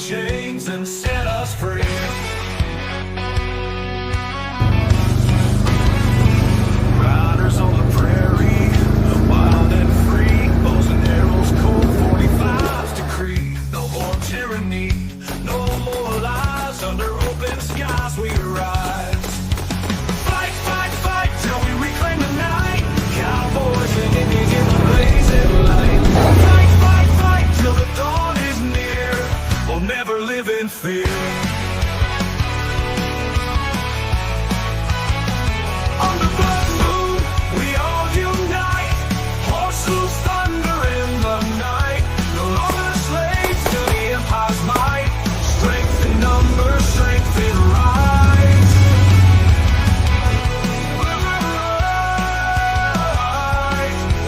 chains and set us free. Riders on the prairie, the wild and free, bows and arrows, cold 45's decree. No more tyranny, no more lies, under open skies we rise. Fight, fight, fight till we reclaim the night. Cowboys and Indians in the blazing light. Fight, fight, fight till the dawn is near. We'll never live in fear. On the blood moon, we all unite. Horses thunder in the night. No longer slaves to the empire's might. Strength in numbers, strength in rise.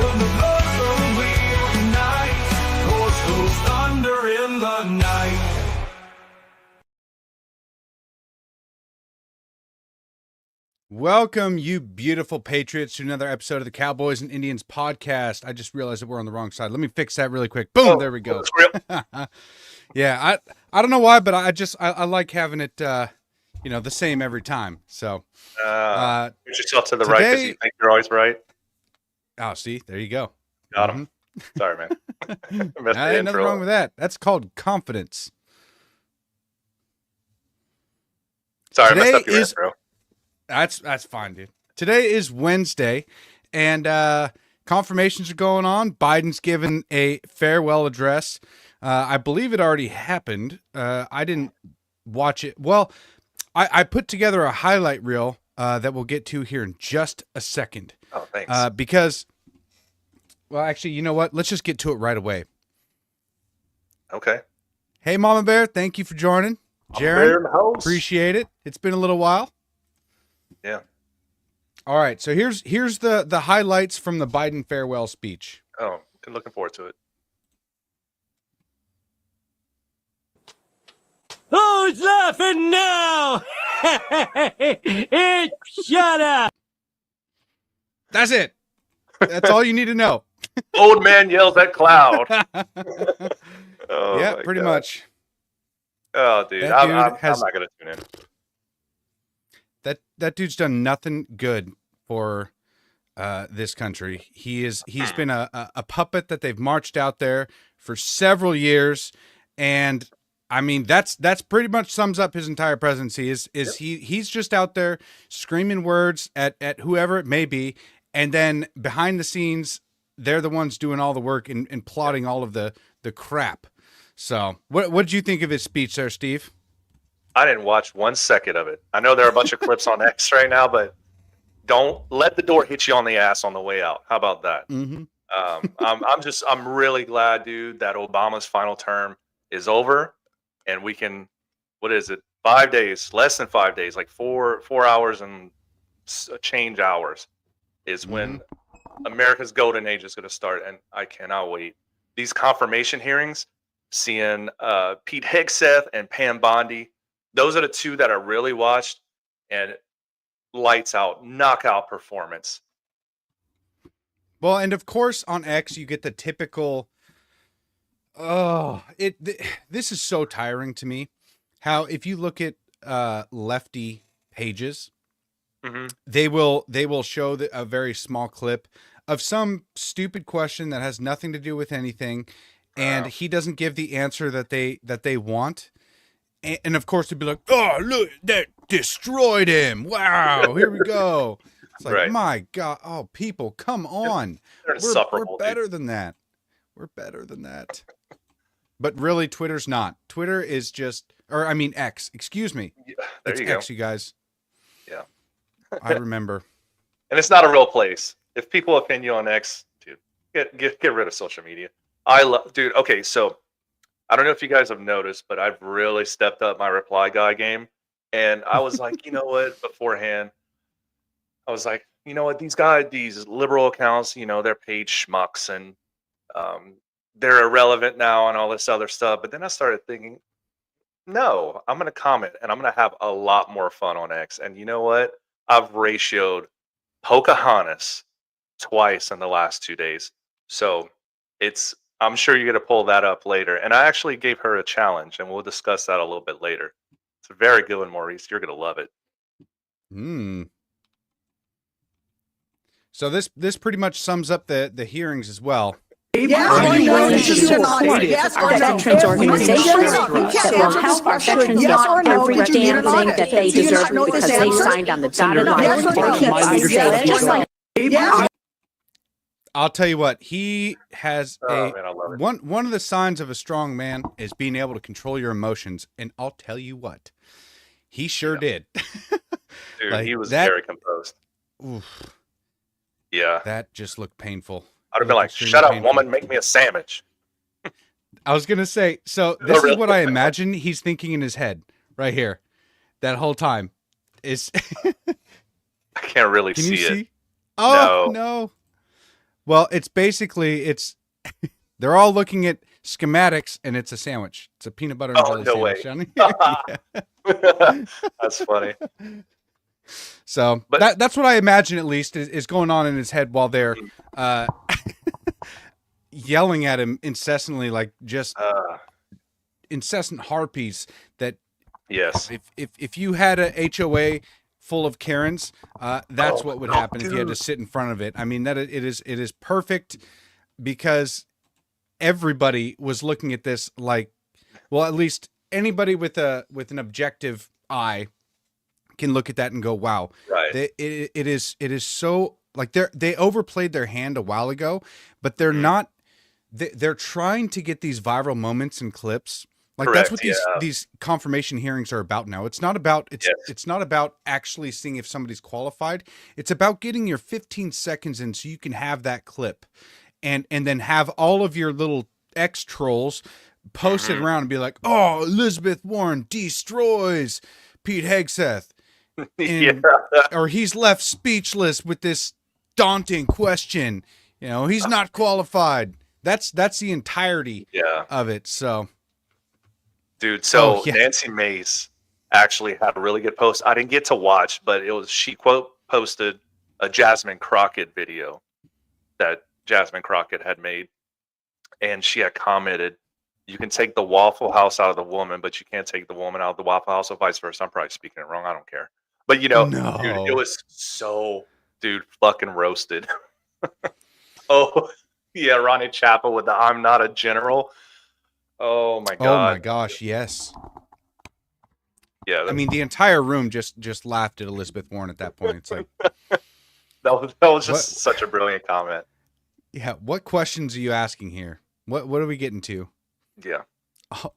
On the blood moon, we unite. Horses thunder in the night. Welcome, you beautiful patriots, to another episode of the Cowboys and Indians podcast. I just realized that we're on the wrong side. Let me fix that really quick. Boom, there we go. Yeah, I don't know why, but I like having it, the same every time. So, put yourself to the right because you think you're always right. Oh, see, there you go. Got him. Sorry, man. Ain't nothing wrong with that. That's called confidence. Sorry, Today I messed up your is- intro. That's fine, dude. Today is Wednesday, and confirmations are going on. Biden's given a farewell address. I believe it already happened. I didn't watch it. Well, I put together a highlight reel that we'll get to here in just a second. Oh, thanks. Because, well, actually, you know what? Let's just get to it right away. Okay. Hey, Mama Bear, thank you for joining. Jaron, appreciate it. It's been a little while. Yeah. All right, so here's the highlights from the Biden farewell speech. Oh, been looking forward to it. Who's laughing now? Shut up. That's it. That's all you need to know. Old man yells at cloud. Oh, Yeah, my pretty God. much. Oh, dude. That I'm dude not has- going to tune in. That dude's done nothing good for this country. He's been a puppet that they've marched out there for several years, and I mean that's pretty much sums up his entire presidency. He's just out there screaming words at whoever it may be, and then behind the scenes they're the ones doing all the work and plotting all of the crap. So what did you think of his speech there, Steve? I didn't watch 1 second of it. I know there are a bunch of clips on X right now, but don't let the door hit you on the ass on the way out. How about that? Mm-hmm. I'm really glad, dude, that Obama's final term is over, and we can, what is it? 5 days, less than 5 days, like 4 hours and change hours is when America's golden age is going to start, and I cannot wait. These confirmation hearings, seeing Pete Hegseth and Pam Bondi, those are the two that I really watched, and lights out, knockout performance. Well, and of course on X you get the typical. This is so tiring to me. How if you look at lefty pages, they will show a very small clip of some stupid question that has nothing to do with anything, and he doesn't give the answer that they want. And of course, they'd be like, "Oh, look, that destroyed him! Wow, here we go." It's like, Right. My God, oh, people, come on! They're We're insufferable, better than that. We're better than that. But really, Twitter's not. Twitter is just, X. Excuse me. Yeah, there It's you go. X, you guys. Yeah. I remember. And it's not a real place. If people offend you on X, dude, get rid of social media. Dude. Okay, so I don't know if you guys have noticed, but I've really stepped up my reply guy game. And I was like, you know what? Beforehand, I was like, you know what? These liberal accounts, they're paid schmucks and they're irrelevant now and all this other stuff. But then I started thinking, no, I'm going to comment and I'm going to have a lot more fun on X. And you know what? I've ratioed Pocahontas twice in the last 2 days. So it's I'm sure you're gonna pull that up later. And I actually gave her a challenge, and we'll discuss that a little bit later. It's a very good one, Maurice. You're gonna love it. Hmm. So this pretty much sums up the hearings as well. Yes, our veterans organizations will help our veterans get every damn thing that they deserve because they signed on the dotted line to keep us safe, just like I'll tell you what, he has Oh, man, I love it. one of the signs of a strong man is being able to control your emotions, and I'll tell you what, he sure did. Dude, Like, he was that- very composed. Oof, Yeah. that just looked painful. I'd have been like, Extremely shut up, painful. woman, make me a sandwich. I was gonna say, so this really? is what I imagine he's thinking in his head right here, that whole time. Is I can't really can see you it. see? Oh No. no. Well, it's basically they're all looking at schematics, and it's a sandwich. It's a peanut butter and Oh, jelly no sandwich. way. Johnny. That's funny. So But- that's what I imagine at least is going on in his head while they're yelling at him incessantly, like just incessant harpies. That Yes. if you had a HOA full of Karens, that's Oh, what would oh, happen if you had to dude. sit in front of it. I mean, that it is perfect because everybody was looking at this like, well, at least anybody with an objective eye can look at that and go, wow, Right. it is so like they overplayed their hand a while ago, but they're Mm-hmm. not. They're trying to get these viral moments and clips. Like that's what Correct, yeah. these confirmation hearings are about now. It's not about Yes. it's not about actually seeing if somebody's qualified. It's about getting your 15 seconds in so you can have that clip, and then have all of your little ex trolls post it Mm-hmm. around and be like, "Oh, Elizabeth Warren destroys Pete Hegseth," and, or he's left speechless with this daunting question. You know, he's not qualified. That's the entirety Yeah. of it. So. Dude, so Oh, yeah. Nancy Mace actually had a really good post. I didn't get to watch, but she posted a Jasmine Crockett video that Jasmine Crockett had made. And she had commented, you can take the Waffle House out of the woman, but you can't take the woman out of the Waffle House, or vice versa. I'm probably speaking it wrong. I don't care. But dude, No. it was so, fucking roasted. Oh, yeah, Ronnie Chapel with the I'm not a general. Oh my god. Oh my gosh, yes. Yeah, I mean, the entire room just laughed at Elizabeth Warren at that point. It's like, that was just What? such a brilliant comment. yeah, what questions are you asking here? What are we getting to? Yeah. Oh,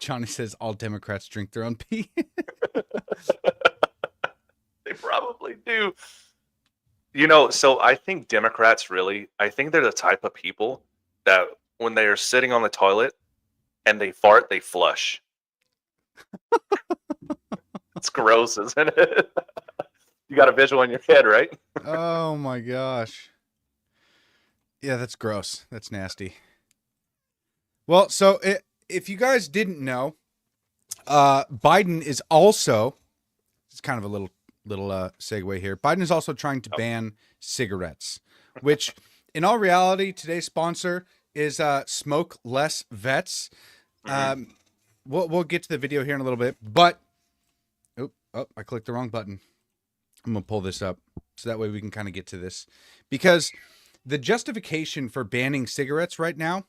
Johnny says all Democrats drink their own pee. They probably do. So I think Democrats I think they're the type of people that when they are sitting on the toilet and they fart, they flush. It's gross, isn't it? You got a visual in your head, right? Oh my gosh. Yeah, that's gross. That's nasty. Well, so if you guys didn't know, Biden is also, it's kind of a little segue here. Biden is also trying to ban cigarettes, which in all reality, today's sponsor is Smoke Less Vets. We'll get to the video here in a little bit, but I clicked the wrong button. I'm gonna pull this up so that way we can kind of get to this, because the justification for banning cigarettes right now,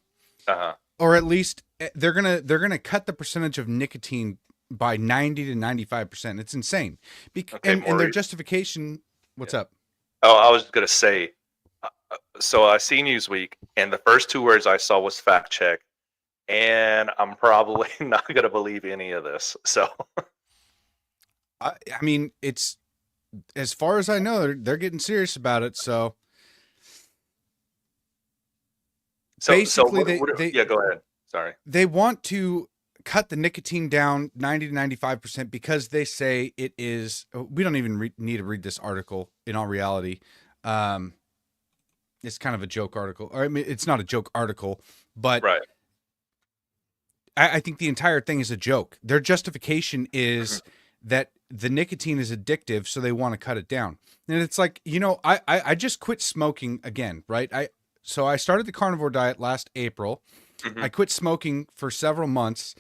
or at least they're gonna cut the percentage of nicotine by 90 to 95%. It's insane. And their justification, what's up? Oh, I was gonna say. So I see Newsweek, and the first two words I saw was fact check, and I'm probably not gonna believe any of this. So I mean, it's, as far as I know, they're getting serious about it. So basically, yeah, go ahead. Sorry. they want to cut the nicotine down 90 to 95% because they say it is. We don't even need to read this article. In all reality, it's kind of a joke article. Or I mean, it's not a joke article, but Right. I think the entire thing is a joke. Their justification is that the nicotine is addictive, so they want to cut it down. And it's like, I just quit smoking again, right? So I started the carnivore diet last April. Mhm. I quit smoking for several months,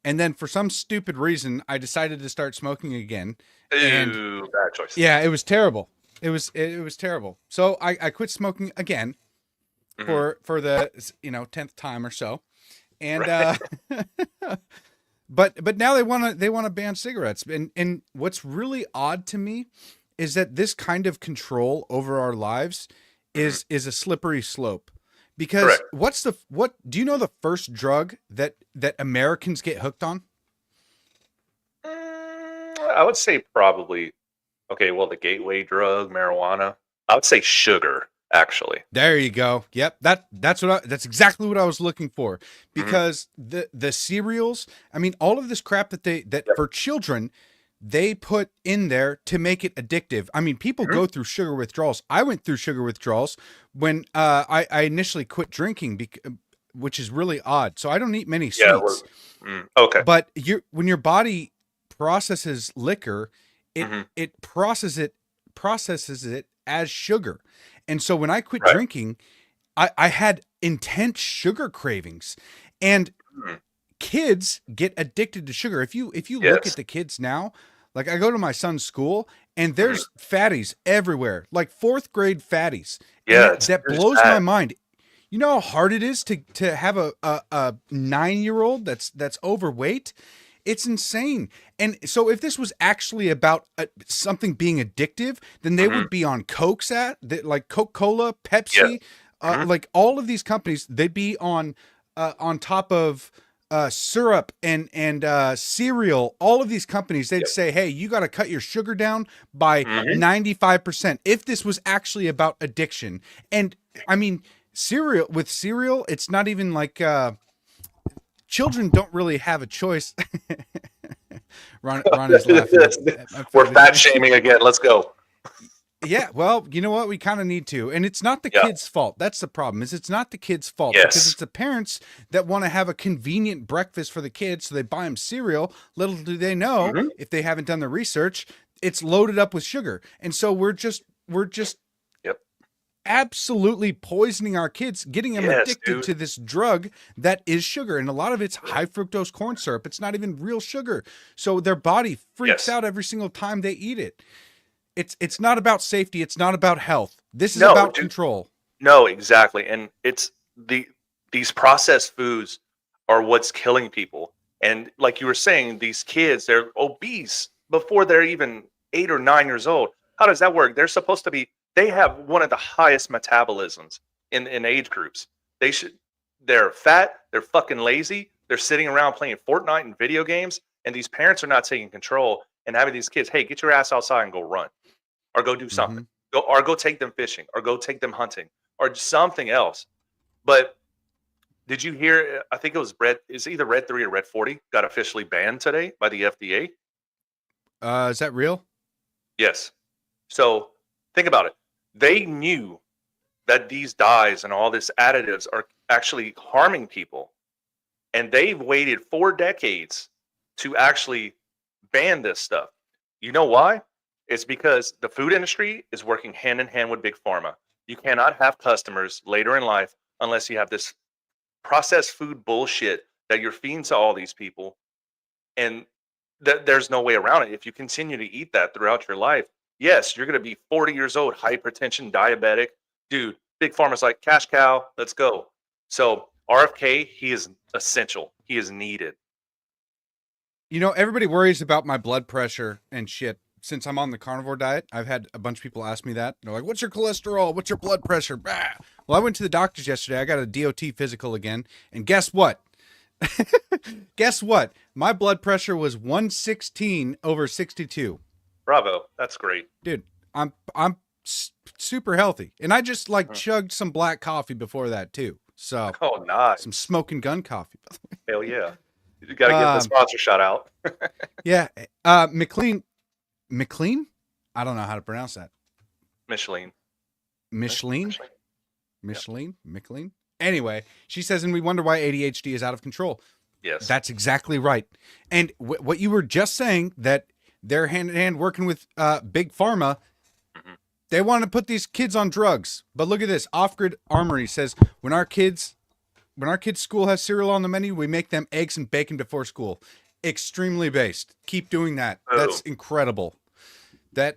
and then for some stupid reason, I decided to start smoking again. And Ooh, bad choice. yeah, it was terrible. It was terrible. So I quit smoking again Mhm. for the 10th time or so, and Right. but now they want to ban cigarettes. And what's really odd to me is that this kind of control over our lives is a slippery slope. Because Correct. what do you know the first drug that Americans get hooked on? I would say probably, okay, well, the gateway drug, marijuana. I would say sugar, actually. There you go. Yep, that's exactly what I was looking for. Mhm. Because the cereals, I mean, all of this crap that Yep. for children they put in there to make it addictive. I mean, people Mhm. go through sugar withdrawals. I went through sugar withdrawals when I initially quit drinking, which is really odd. So I don't eat many Yeah, we're sweets. okay. But when your body processes liquor, it Mhm. it processes it as sugar. And so when I quit Right. drinking, I had intense sugar cravings. And Mhm. kids get addicted to sugar. If you look at Yes. the kids now, like I go to my son's school and Mhm. there's fatties everywhere, like fourth grade fatties. And Yeah, that it's blows my sad. mind. You know how hard it is to have a 9-year-old that's overweight? It's insane. And so if this was actually about something being addictive, then they Mhm. would be on like Coca-Cola, Yes. Pepsi, Mhm. like all of these companies, they'd be on top of syrup and cereal. All of these companies, they'd Yep. say, "Hey, you got to cut your sugar down by Mhm. 95%." If this was actually about addiction, and I mean, cereal, it's not even like children don't really have a choice. Ron is laughing at We're fat food. shaming again. Let's go. Yeah, well, you know what? We kind of need to. And it's not the Yeah. kids' fault. That's the problem. It's not the kids' fault because Yes. it's the parents that want to have a convenient breakfast for the kids, so they buy them cereal. Little do they know, Mhm. if they haven't done the research, it's loaded up with sugar. And so we're just Yep. absolutely poisoning our kids, getting them Yes, addicted dude. to this drug that is sugar. And a lot of it's high fructose corn syrup. It's not even real sugar. So their body freaks Yes. out every single time they eat it. It's not about safety. It's not about health. This is No, about dude. control. No, exactly. And it's these processed foods are what's killing people. And like you were saying, these kids, they're obese before they're even 8 or 9 years old. How does that work? They're supposed to be, they have one of the highest metabolisms in age groups. They should, they're fat, they're fucking lazy, they're sitting around playing Fortnite and video games, and these parents are not taking control and having these kids, hey, get your ass outside and go run or go do Hmm. something. Go take them fishing or go take them hunting or something else. But did you hear? I think it was Red. It's either Red 3 or Red 40 got officially banned today by the FDA. Is that real? Yes. So think about it. They knew that these dyes and all this additives are actually harming people, and they've waited 4 decades to actually ban this stuff. You know why? It's because the food industry is working hand in hand with big pharma. You cannot have customers later in life unless you have this processed food bullshit that you're feeding to all these people, and there's no way around it. If you continue to eat that throughout your life, yes, you're going to be 40 years old, hypertension, diabetic. Dude, big pharma's like, cash cow, let's go. So RFK, he is essential. He is needed. Everybody worries about my blood pressure and shit. Since I'm on the carnivore diet, I've had a bunch of people ask me that. They're like, "What's your cholesterol? What's your blood pressure?" Bah. Well, I went to the doctor's yesterday. I got a DOT physical again, and guess what? Guess what? My blood pressure was 116/62. Bravo. That's great. Dude, I'm super healthy, and I just like Mm. chugged some black coffee before that too. So Oh, nice. some Smokin Gun Coffee. Hell yeah. You got to give the Um, sponsor shout out. yeah, McLean. I don't know how to pronounce that. Michelin. Michelin. Anyway, she says, and we wonder why ADHD is out of control. Yes. That's exactly right. And what you were just saying, that they're hand in hand working with big pharma. Mhm. They want to put these kids on drugs. But look at this. Off-Grid Armory says when our kids' school has cereal on the menu, we make them eggs and bacon before school. Extremely based. Keep doing that. Oh. That's incredible. I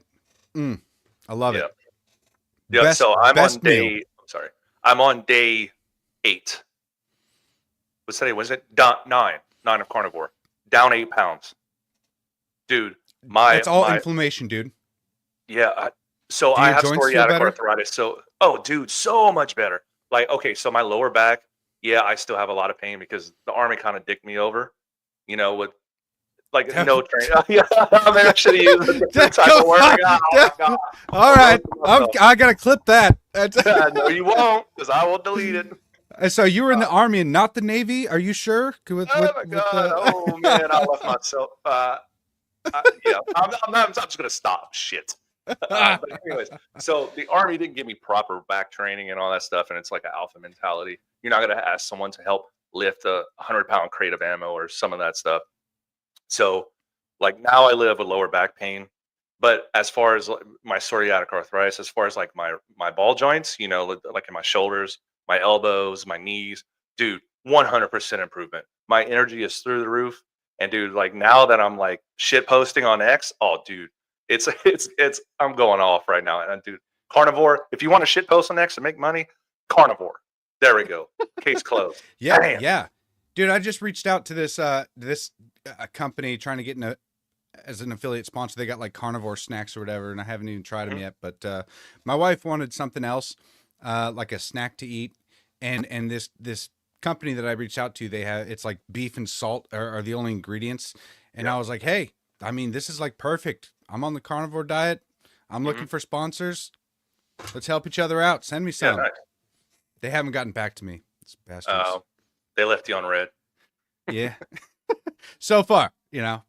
love it. Yeah. Best- So I'm best on day. meal. I'm sorry. I'm on day 8. What's today? Was it 9 of carnivore? Down 8 pounds, dude. It's all inflammation, dude. Yeah. So Do I your have joints feel psoriatic better? arthritis. So, dude, so much better. Like, okay, so my lower back, yeah, I still have a lot of pain because the Army kind of dicked me over, with like no training. Yeah, maybe I should have used a different type of word. Oh my God. All right. I got to clip that. No, you won't, because I will delete it. So you were in the Army and not the Navy? Are you sure? Oh my God! Oh man, I left myself. Yeah, I'm just gonna stop. Shit. But anyways, so the Army didn't give me proper back training and all that stuff, and it's like an alpha mentality. You're not gonna ask someone to help lift a 100-pound crate of ammo or some of that stuff. So, like now I live with lower back pain, but as far as my psoriatic arthritis, as far as like my ball joints, like in my shoulders, my elbows, my knees, dude, 100% improvement. My energy is through the roof, and dude, like now that I'm like shit posting on X, oh dude, it's I'm going off right now. And dude, carnivore. If you want to shit post on X and make money, carnivore. There we go. Case closed. Yeah, Bam. yeah, dude. I just reached out to this company trying to get as an affiliate sponsor. They got like carnivore snacks or whatever, and I haven't even tried them yet. But my wife wanted something else, like a snack to eat, and this company that I reached out to, it's like beef and salt are the only ingredients, and I was like, hey, I mean, this is like perfect. I'm on the carnivore diet. I'm looking for sponsors. Let's help each other out. Send me some. Yeah, nice. They haven't gotten back to me. These bastards. They left you on red. Yeah. So far,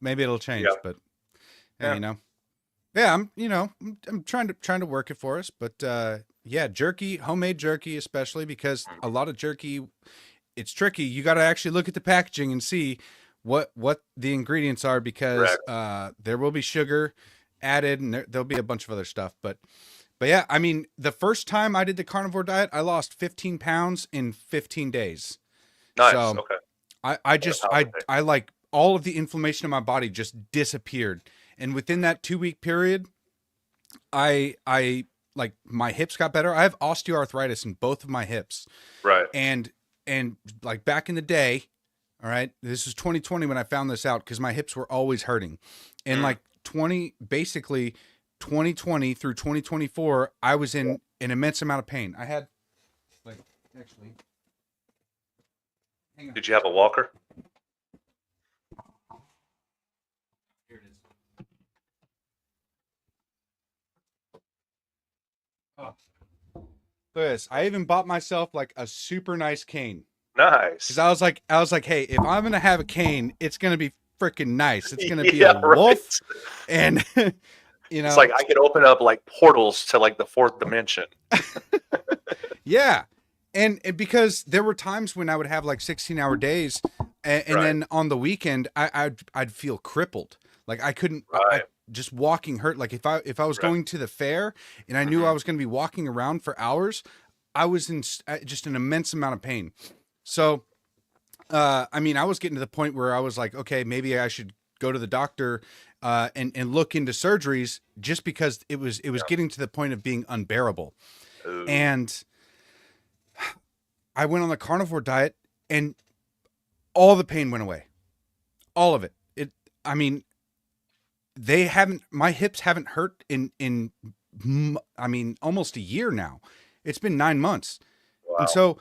maybe it'll change, but yeah, I'm trying to work it for us, but yeah, jerky, homemade jerky, especially because a lot of jerky, it's tricky. You got to actually look at the packaging and see what the ingredients are, because there will be sugar added, and there'll be a bunch of other stuff, but yeah, I mean, the first time I did the carnivore diet, I lost 15 pounds in 15 days. Nice. So Okay. I like all of the inflammation in my body just disappeared. And within that 2-week period, I like my hips got better. I have osteoarthritis in both of my hips. Right. And like back in the day, all right, this is 2020 when I found this out, because my hips were always hurting. And like 2020 through 2024, I was in an immense amount of pain. I had actually. Hang on. Did you have a walker? Here it is. Oh. Look at this. I even bought myself like a super nice cane. Nice. Because I was like, hey, if I'm gonna have a cane, it's gonna be freaking nice. It's gonna be a wolf, and it's like I could open up like portals to like the 4th dimension. Yeah. And because there were times when I would have like 16-hour days, and then on the weekend I'd feel crippled. Like I couldn't. Just walking hurt. Like if I was going to the fair and I knew I was going to be walking around for hours, I was in just an immense amount of pain. So, I mean, I was getting to the point where I was like, okay, maybe I should go to the doctor and look into surgeries, just because it was getting to the point of being unbearable. Ooh. And I went on the carnivore diet, and all the pain went away. All of it. I mean, my hips haven't hurt in I mean, almost a year now. It's been 9 months. Wow. And so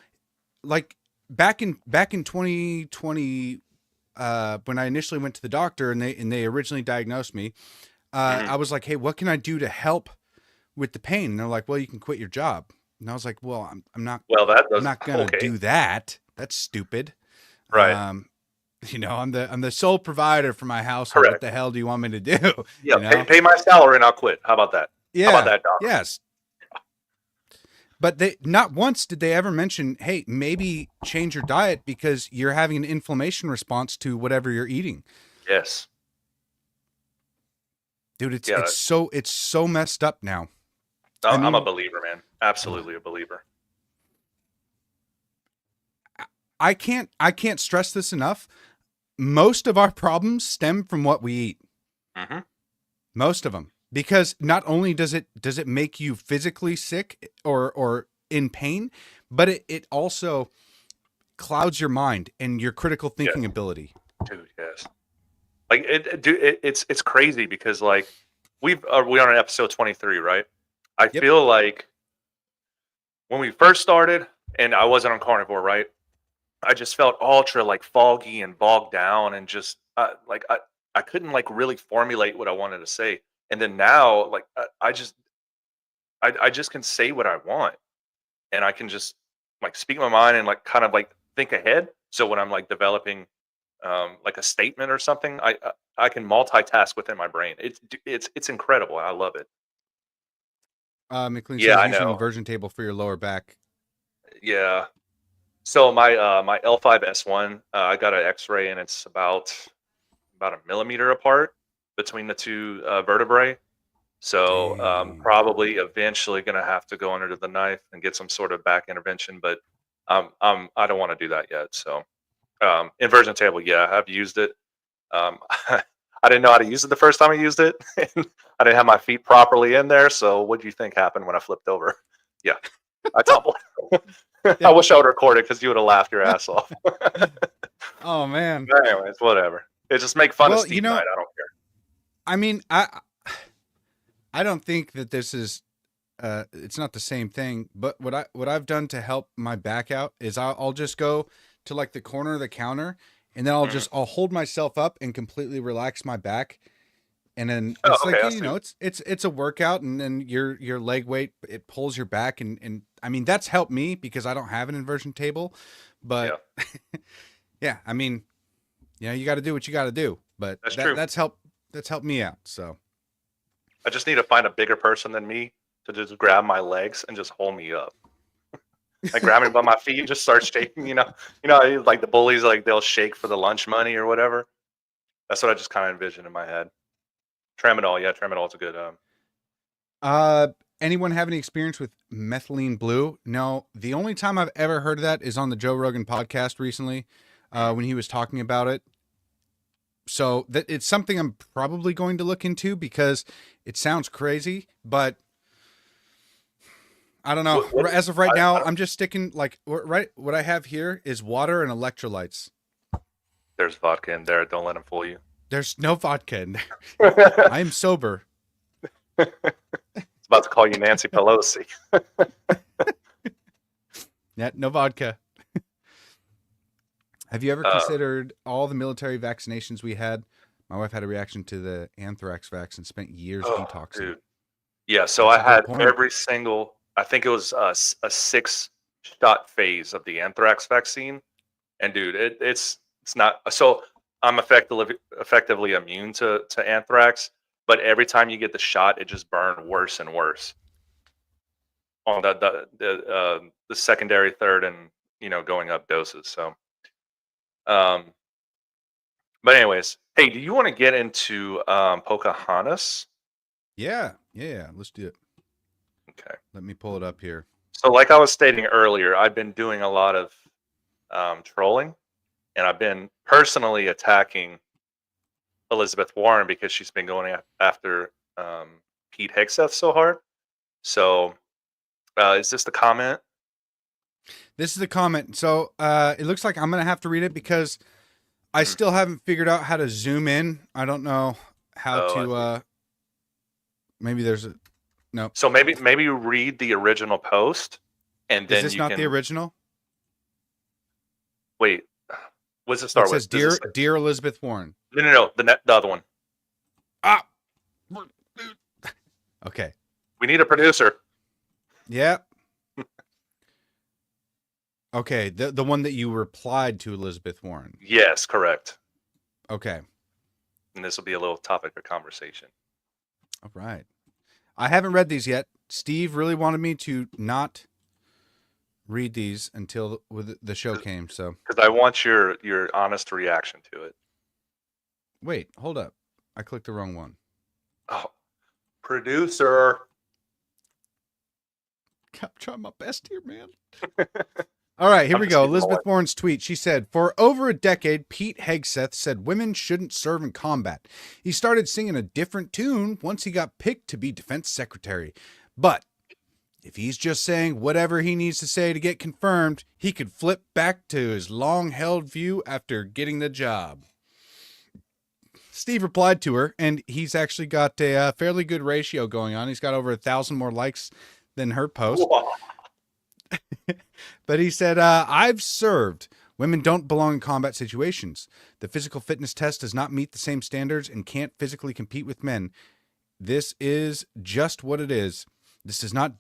like back in 2020, when I initially went to the doctor and they originally diagnosed me, I was like, hey, what can I do to help with the pain? And they're like, well, you can quit your job. And I was like, well, I'm not going to do that. That's stupid. Right. I'm the sole provider for my household. Correct. What the hell do you want me to do? Yeah. Pay my salary and I'll quit. How about that? Yeah. How about that, doctor? Yes. But they not once did they ever mention, hey, maybe change your diet because you're having an inflammation response to whatever you're eating. Yes. Dude, it's so messed up now. I'm a mean, believer, man. Absolutely a believer. I can't stress this enough. Most of our problems stem from what we eat. Mm-hmm. Most of them, because not only does it make you physically sick or in pain, but it also clouds your mind and your critical thinking ability. Dude, yes. Like it's crazy because like we're on episode 23, right? I Yep. feel like when we first started and I wasn't on carnivore, right? I just felt ultra like foggy and bogged down and just like I couldn't like really formulate what I wanted to say. And then now like I just can say what I want and I can just like speak my mind and like kind of like think ahead. So when I'm like developing like a statement or something, I can multitask within my brain. It's incredible. I love it. McLean Yeah, says I using know. inversion table for your lower back. Yeah. So my L5S1, I got an X-ray and it's about a millimeter apart between the two vertebrae. So Dang. probably eventually going to have to go under the knife and get some sort of back intervention, but I don't want to do that yet. So inversion table, yeah, I've used it. I didn't know how to use it the first time I used it. I didn't have my feet properly in there. So what do you think happened when I flipped over? Yeah, I tumbled. I wish I would record it because you would have laughed your ass off. Oh man. But anyways, whatever. It just make fun of Well, Steve Knight. I don't care. I mean, I don't think that this is it's not the same thing, but what I've done to help my back out is I'll just go to like the corner of the counter and then I'll hold myself up and completely relax my back. And then it's okay, like, you know, it's a workout, and then your leg weight, it pulls your back, and I mean, that's helped me because I don't have an inversion table, but yeah, I mean, you got to do what you got to do, but That's true. That's helped me out. So I just need to find a bigger person than me to just grab my legs and just hold me up. Like grab me by my feet and just start shaking, like the bullies, like they'll shake for the lunch money or whatever. That's what I just kind of envisioned in my head. Tramadol, yeah, Tramadol's a good. Anyone have any experience with methylene blue? No, the only time I've ever heard of that is on the Joe Rogan podcast recently, when he was talking about it. So that it's something I'm probably going to look into because it sounds crazy, but I don't know. As of right now, I'm just sticking like what I have here is water and electrolytes. There's vodka in there. Don't let him fool you. There's no vodka in there. I am sober. It's about to call you Nancy Pelosi. Yeah, no vodka. Have you ever considered all the military vaccinations we had? My wife had a reaction to the anthrax vaccine, spent years detoxing. Dude. Yeah, so That's I had a good point. every single, I think it was a 6-shot phase of the anthrax vaccine. And dude, it's not, so I'm effectively immune to anthrax, but every time you get the shot, it just burned worse and worse on the secondary, third, and going up doses. So, but anyways, hey, do you want to get into Pocahontas? Yeah, let's do it. Okay. Let me pull it up here. So, like I was stating earlier, I've been doing a lot of trolling, and I've been personally attacking Elizabeth Warren because she's been going after Pete Hegseth so hard. So, is this the comment? This is the comment. So it looks like I'm going to have to read it because I still haven't figured out how to zoom in. I don't know how to. Maybe there's a no. So maybe you read the original post, and then is this not the original? Wait, what does it start with? It says, "Dear Elizabeth Warren." No. The other one. Ah. Okay. We need a producer. Yeah. Okay, the one that you replied to Elizabeth Warren. Yes, correct. Okay. And this will be a little topic of conversation. All right. I haven't read these yet. Steve really wanted me to not read these until the show came. So because I want your honest reaction to it. Wait, hold up. I clicked the wrong one. Oh, producer. I'm trying my best here, man. All right, here we go. Elizabeth Warren's tweet. She said, for over a decade, Pete Hegseth said women shouldn't serve in combat. He started singing a different tune once he got picked to be defense secretary. But if he's just saying whatever he needs to say to get confirmed, he could flip back to his long-held view after getting the job. Steve replied to her, and he's actually got a fairly good ratio going on. He's got over 1,000 more likes than her post. But he said, I've served. Women don't belong in combat situations. The physical fitness test does not meet the same standards and can't physically compete with men. This is just what it is. This does not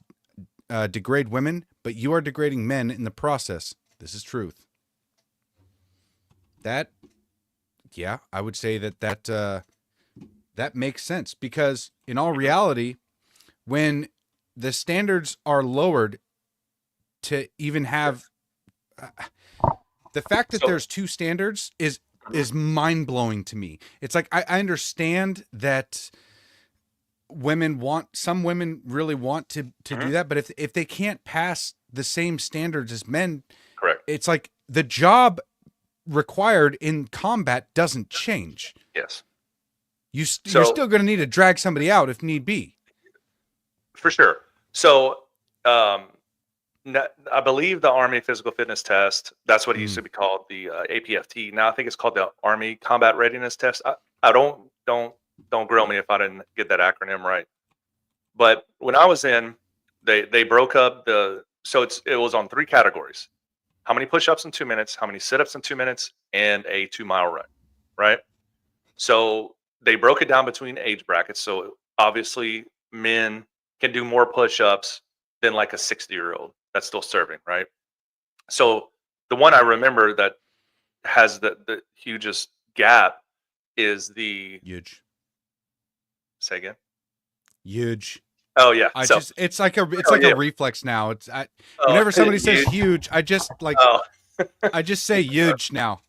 degrade women, but you are degrading men in the process. This is truth. Yeah, I would say that makes sense, because in all reality, when the standards are lowered to even have the fact that there's two standards is mind-blowing to me. It's like, I understand that some women really want to do that, but if they can't pass the same standards as men, correct, it's like the job required in combat doesn't change. Yes. You're still going to need to drag somebody out if need be. For sure. So, I believe the Army Physical Fitness Test, that's what it used to be called, the APFT. Now I think it's called the Army Combat Readiness Test. I don't grill me if I didn't get that acronym right. But when I was in, they broke up it was on 3 categories. How many push-ups in 2 minutes, how many sit-ups in 2 minutes, and a 2-mile run, right? So they broke it down between age brackets. So obviously men can do more push-ups than like a 60-year-old that's still serving, right? So the one I remember that has the hugest gap is the huge. Say again. Huge. Oh yeah. It's like a reflex now. Whenever somebody says huge, I just say huge now.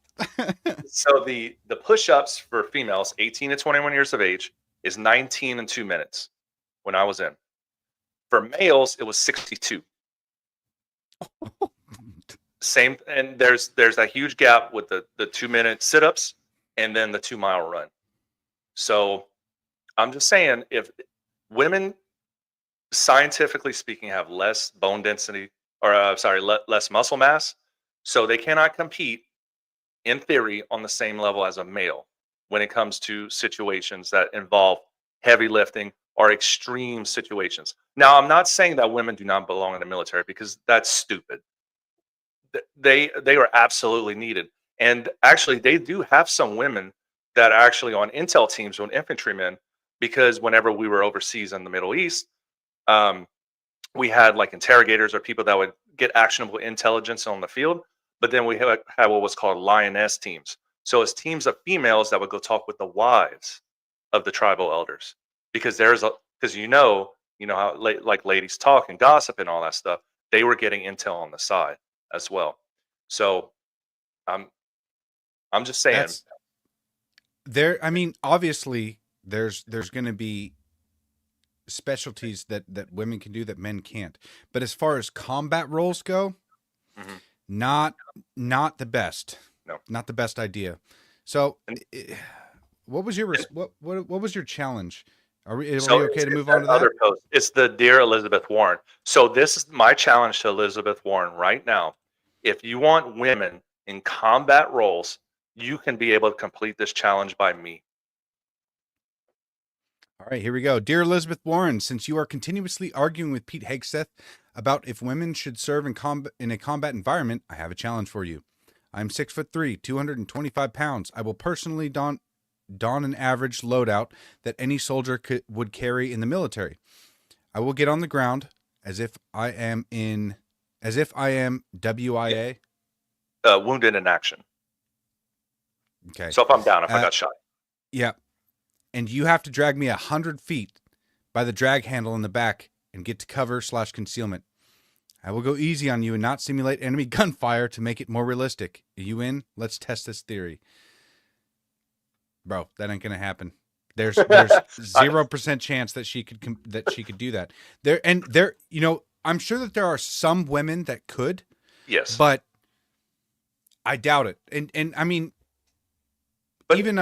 So the push-ups for females 18 to 21 years of age is 19 in 2 minutes when I was in. For males, it was 62. Same, and there's a huge gap with the 2-minute sit-ups and then the 2-mile run. So I'm just saying, if women, scientifically speaking, have less bone density, or less muscle mass, so they cannot compete in theory on the same level as a male when it comes to situations that involve heavy lifting or extreme situations. Now, I'm not saying that women do not belong in the military, because that's stupid. They are absolutely needed. And actually, they do have some women that are actually on intel teams with infantrymen, because whenever we were overseas in the Middle East, we had like interrogators or people that would get actionable intelligence on the field. But then we had what was called lioness teams. So it's teams of females that would go talk with the wives of the tribal elders, because you know how like ladies talk and gossip and all that stuff. They were getting intel on the side as well. So I'm just saying. I mean, obviously there's going to be specialties that women can do that men can't. But as far as combat roles go, not the best. No, not the best idea. So, what was your what was your challenge? Are we okay to move on to that? Post. It's the Dear Elizabeth Warren. So this is my challenge to Elizabeth Warren right now. If you want women in combat roles, you can be able to complete this challenge by me. All right, here we go. Dear Elizabeth Warren, since you are continuously arguing with Pete Hegseth about if women should serve in a combat environment, I have a challenge for you. I'm 6'3", 225 pounds. I will personally don an average loadout that any soldier would carry in the military. I will get on the ground as if I am WIA. Wounded in action. Okay. So if I'm down, if I got shot. Yeah. And you have to drag me 100 feet by the drag handle in the back and get to cover/concealment. I will go easy on you and not simulate enemy gunfire to make it more realistic. Are you in? Let's test this theory. Bro, that ain't gonna happen. There's 0% chance that she could do that. I'm sure that there are some women that could, Yes. but I doubt it. And I mean, But- even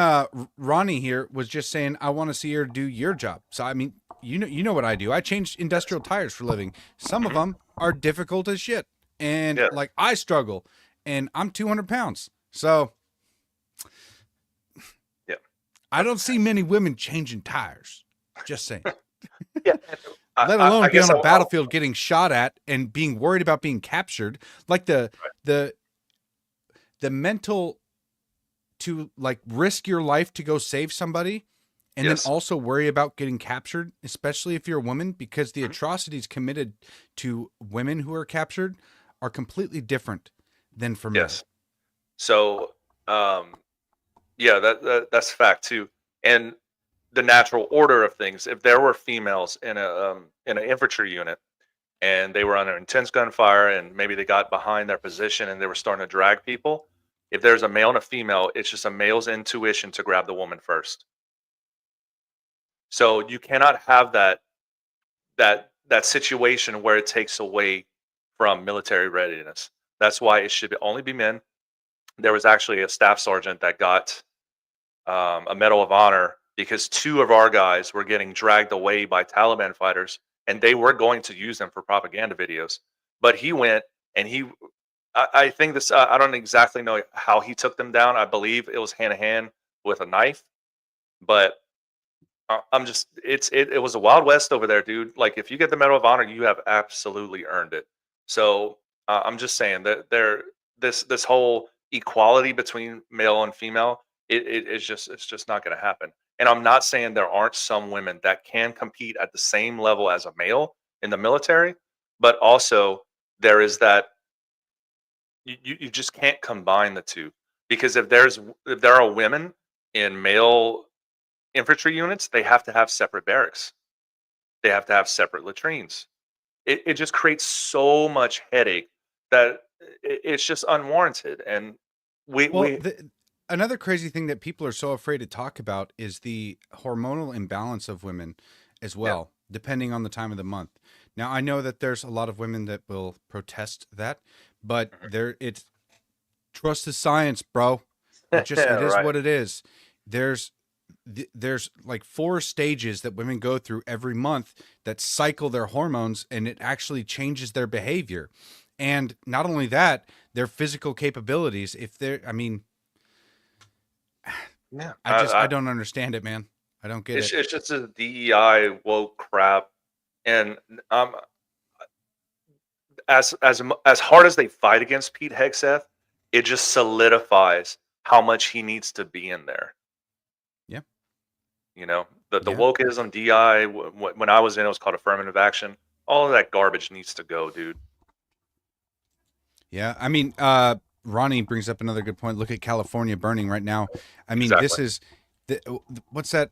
Ronnie here was just saying, I want to see her do your job. So I mean, you know what I do. I change industrial tires for a living. Some of them are difficult as shit, and Yeah. like I struggle, and I'm 200 pounds, so Yeah. I don't see many women changing tires. Just saying. Yeah. Let alone I be on guess a I'll- battlefield getting shot at and being worried about being captured. Like the mental to like risk your life to go save somebody and Yes. then also worry about getting captured, especially if you're a woman, because the atrocities committed to women who are captured are completely different than for men. Yes. So, yeah, that's fact too. And the natural order of things. If there were females in an infantry unit and they were under intense gunfire and maybe they got behind their position and they were starting to drag people, if there's a male and a female, it's just a male's intuition to grab the woman first. So you cannot have that situation where it takes away from military readiness. That's why it should only be men. There was actually a staff sergeant that got a Medal of Honor because 2 of our guys were getting dragged away by Taliban fighters, and they were going to use them for propaganda videos. But he went and I think this. I don't exactly know how he took them down. I believe it was hand to hand with a knife, but I'm just. It was a Wild West over there, dude. Like if you get the Medal of Honor, you have absolutely earned it. So I'm just saying that this whole equality between male and female, it's just not going to happen. And I'm not saying there aren't some women that can compete at the same level as a male in the military, but also there is that you just can't combine the two, because if there are women in male infantry units, they have to have separate barracks. They have to have separate latrines. It just creates so much headache that it's just unwarranted. And we Another crazy thing that people are so afraid to talk about is the hormonal imbalance of women as well, depending on the time of the month. Now, I know that there's a lot of women that will protest that, but it's trust the science, bro. It is Right. what it is. There's like 4 stages that women go through every month that cycle their hormones, and it actually changes their behavior. And not only that, their physical capabilities. If they're, I mean, Yeah, I don't understand it, man. I don't get it. it's just a DEI woke crap, and as hard as they fight against Pete Hegseth, it just solidifies how much he needs to be in there. Yeah. You know, the Yeah. wokeism, DI. When I was in, it was called affirmative action. All of that garbage needs to go, dude. Yeah, I mean, Ronnie brings up another good point. Look at California burning right now. I mean, this Exactly. is what's that?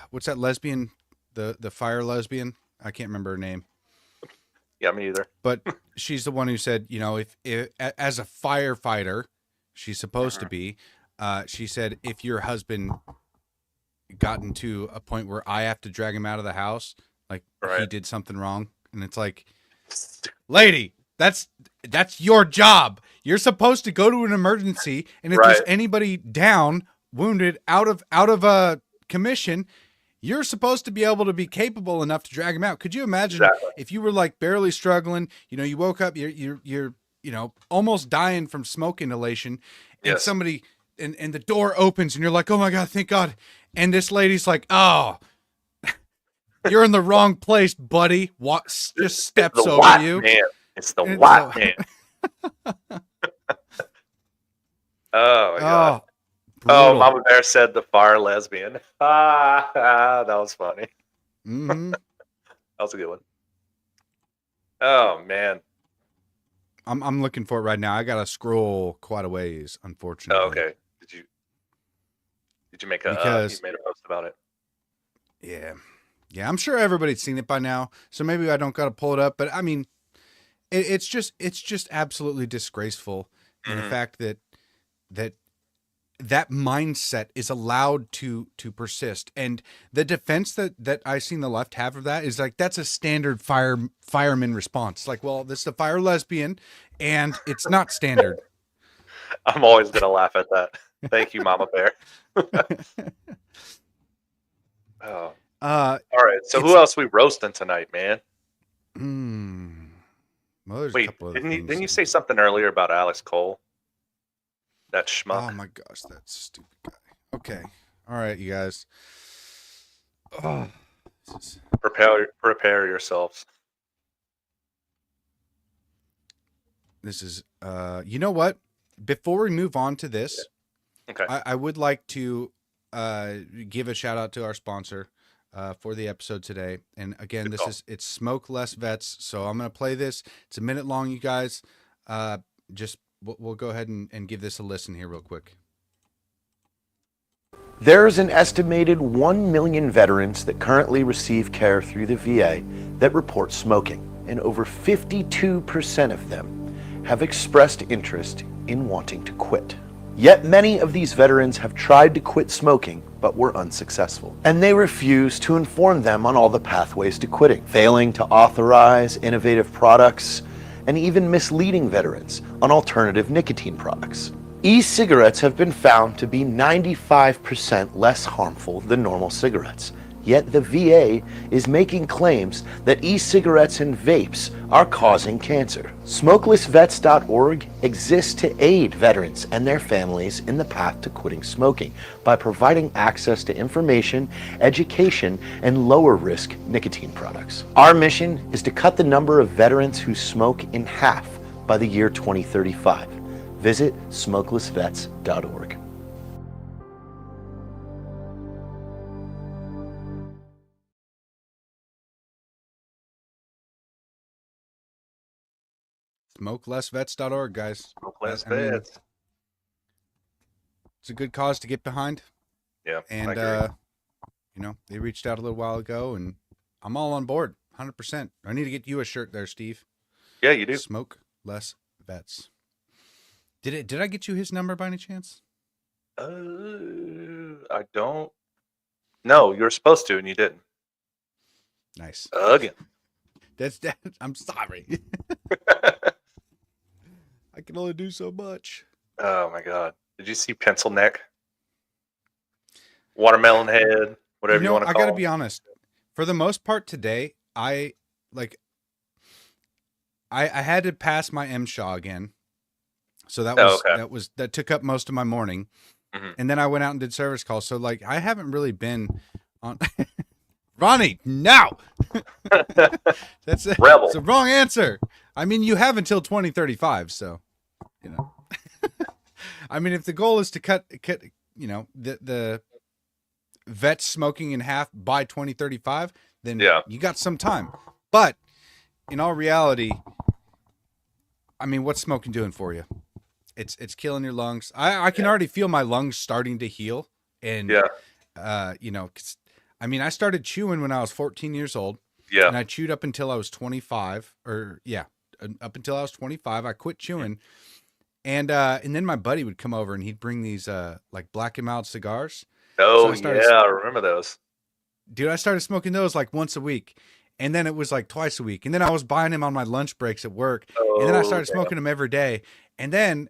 What's that lesbian? The fire lesbian? I can't remember her name, Yeah, me either. but she's the one who said, you know, if as a firefighter, she's supposed to be. She said, if your husband gotten to a point where I have to drag him out of the house, like he Right. did something wrong, and it's like, lady, that's your job. You're supposed to go to an emergency, and if there's Right. anybody down, wounded, out of a commission, you're supposed to be able to be capable enough to drag him out. Could you imagine Exactly. if you were like barely struggling? You know, you woke up, you're you know, almost dying from smoke inhalation, and Yes. somebody and the door opens, and you're like, oh my god, thank God, and this lady's like, oh. You're in the wrong place, buddy. What just steps It's the over white you? man. It's the It's white the- man. Oh my god. Oh, Oh, brutal. Mama Bear said the fire lesbian. That was funny. Mhm. That was a good one. Oh man. I'm looking for it right now. I gotta scroll quite a ways, unfortunately. Oh, okay. Did you make a Because- you made a post about it? Yeah. I'm sure everybody's seen it by now, so maybe I don't gotta pull it up. But I mean, it's just absolutely disgraceful, and the Mhm. fact that that mindset is allowed to persist. And the defense that I seen the left have of that is like, that's a standard fireman response. Like, well, this is a fire lesbian and it's not standard. I'm always going to laugh at that. Thank you, Mama Bear. Oh. All right. So who else we roasting tonight, man? Well, there's a Wait, couple of didn't you say something earlier about Alex Cole? That schmuck. Oh my gosh, that stupid guy. Okay. All right, you guys. Oh, Prepare yourselves. This is you know what? Before we move on to this, Okay. I would like to give a shout out to our sponsor for the episode today. And again, Good this call. it's Smoke Less Vets. So I'm gonna play this. It's a minute long, you guys. Just we'll go ahead and give this a listen here real quick. There's an estimated 1 million veterans that currently receive care through the VA that report smoking, and over 52% of them have expressed interest in wanting to quit. Yet many of these veterans have tried to quit smoking but were unsuccessful, and they refuse to inform them on all the pathways to quitting, failing to authorize innovative products, and even misleading veterans on alternative nicotine products. E-cigarettes have been found to be 95% less harmful than normal cigarettes. Yet the VA is making claims that e-cigarettes and vapes are causing cancer. Smokelessvets.org exists to aid veterans and their families in the path to quitting smoking by providing access to information, education, and lower risk nicotine products. Our mission is to cut the number of veterans who smoke in half by the year 2035. Visit smokelessvets.org. Smokelessvets.org, guys. Less I mean, Vets. it's a good cause to get behind. Yeah. And I agree. you know, they reached out a little while ago, and I'm all on board, 100%. I need to get you a shirt there, Steve. Yeah, you do. Smoke Less Vets. Did I get you his number by any chance? I don't. No, you were supposed to, and you didn't. Nice. Again. That's that. I'm sorry. I can only do so much. Oh my God! Did you see Pencil Neck? Watermelon Head, whatever you want to I call gotta him. be honest. For the most part today, I had to pass my MSHA again. So that was okay. that took up most of my morning. Mhm. And then I went out and did service calls. So like I haven't really been on Ronnie, no. That's Rebel. it's the wrong answer. I mean, you have until 2035, so you know. I mean, if the goal is to cut you know, the vets smoking in half by 2035, then you got some time. But in all reality, I mean, what's smoking doing for you? It's killing your lungs. I can already feel my lungs starting to heal. And, you know, 'cause, I mean, I started chewing when I was 14 years old. Yeah. And I chewed up until I was 25 up until I was 25. I quit chewing. And then my buddy would come over and he'd bring these, like Black and Mild cigars. Oh, So I I remember those. Dude, I started smoking those like once a week. And then it was like twice a week. And then I was buying them on my lunch breaks at work. And then I started smoking them every day. And then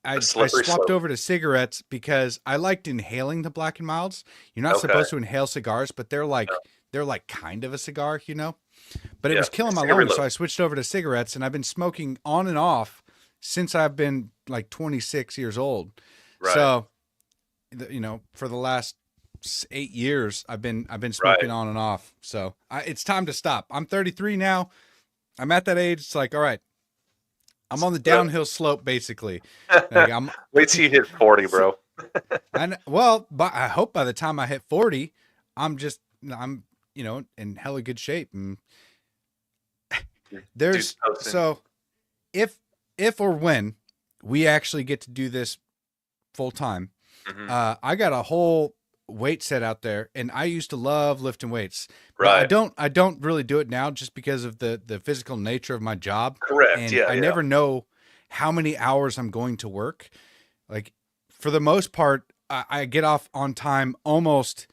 I swapped over to cigarettes because I liked inhaling the Black and Milds. You're not supposed to inhale cigars, but they're like kind of a cigar, you know? But it was killing my lungs, so I switched over to cigarettes, and I've been smoking on and off since I've been like 26 years old. Right. So, you know, for the last 8 years, I've been smoking on and off. So it's time to stop. I'm 33 now. I'm at that age. It's like, all right, I'm on the downhill slope, basically. Like, Wait till you hit 40, bro. Well, but I hope by the time I hit 40, I'm you know, in hella good shape. And there's so if or when we actually get to do this full time, I got a whole weight set out there, and I used to love lifting weights. Right. But I don't really do it now just because of the physical nature of my job. Correct. And I never know how many hours I'm going to work. Like for the most part, I get off on time almost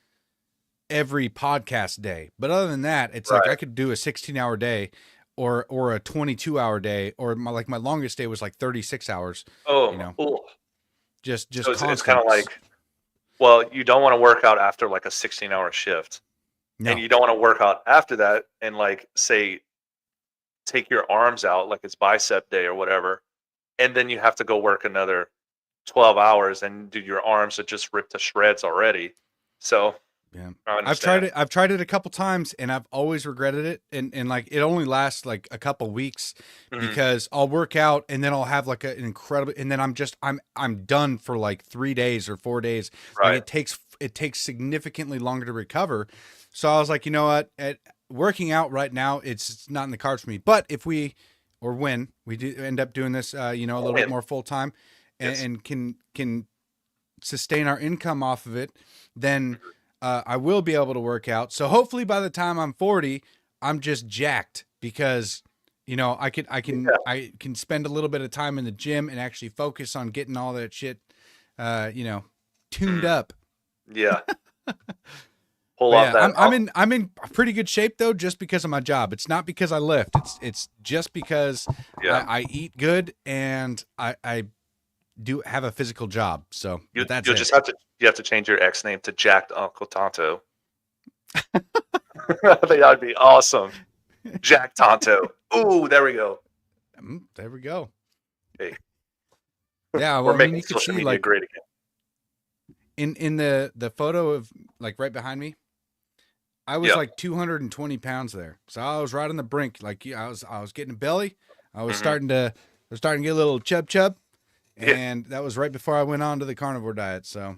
every podcast day. But other than that, it's like I could do a 16-hour day or a 22-hour day, or my longest day was like 36 hours. Oh, You know, ooh. just So it's constant. kind of like, well, you don't want to work out after like a 16-hour shift. No. And you don't want to work out after that and like say take your arms out like it's bicep day or whatever, and then you have to go work another 12 hours and do your arms are just ripped to shreds already. So Yeah, I I've tried understand. it. I've tried it a couple times, and I've always regretted it. And like it only lasts like a couple weeks Mhm. because I'll work out, and then I'll have like an incredible, and then I'm done for like 3 days or 4 days. Right. Like it takes significantly longer to recover. So I was like, you know what? Working out right now, it's not in the cards for me. But if we, or when we do end up doing this, a little bit more full time, Yes. and can sustain our income off of it, then I will be able to work out. So hopefully by the time I'm 40, I'm just jacked because, I can spend a little bit of time in the gym and actually focus on getting all that shit, tuned up. Yeah. Pull But off yeah, that. I'm in pretty good shape though, just because of my job. It's not because I lift. It's just because Yeah. I eat good and I do have a physical job. So You'll that's it. just have to change your ex name to Jacked Uncle Tonto. I think that'd be awesome. Jack Tonto. Ooh, there we go. There we go. Hey. Yeah, We're well, making you could social see media like great again. in the photo of like right behind me, I was Yeah. like 220 pounds there. So I was right on the brink. Like I was getting a belly. I was Mhm. starting to get a little chub. Yeah. And that was right before I went on to the carnivore diet. So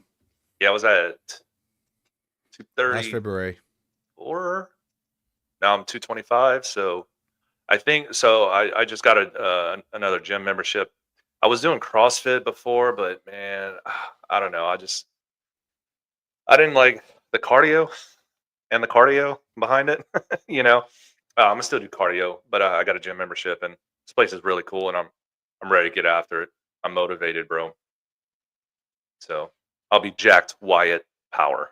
Yeah, I was at last 234. February. Now I'm 225. So I think so. I just got another gym membership. I was doing CrossFit before, but man, I don't know. I didn't like the cardio and the cardio behind it. I'm gonna still do cardio, but I got a gym membership, and this place is really cool, and I'm ready to get after it. I'm motivated, bro. So I'll be Jacked Wyatt Power.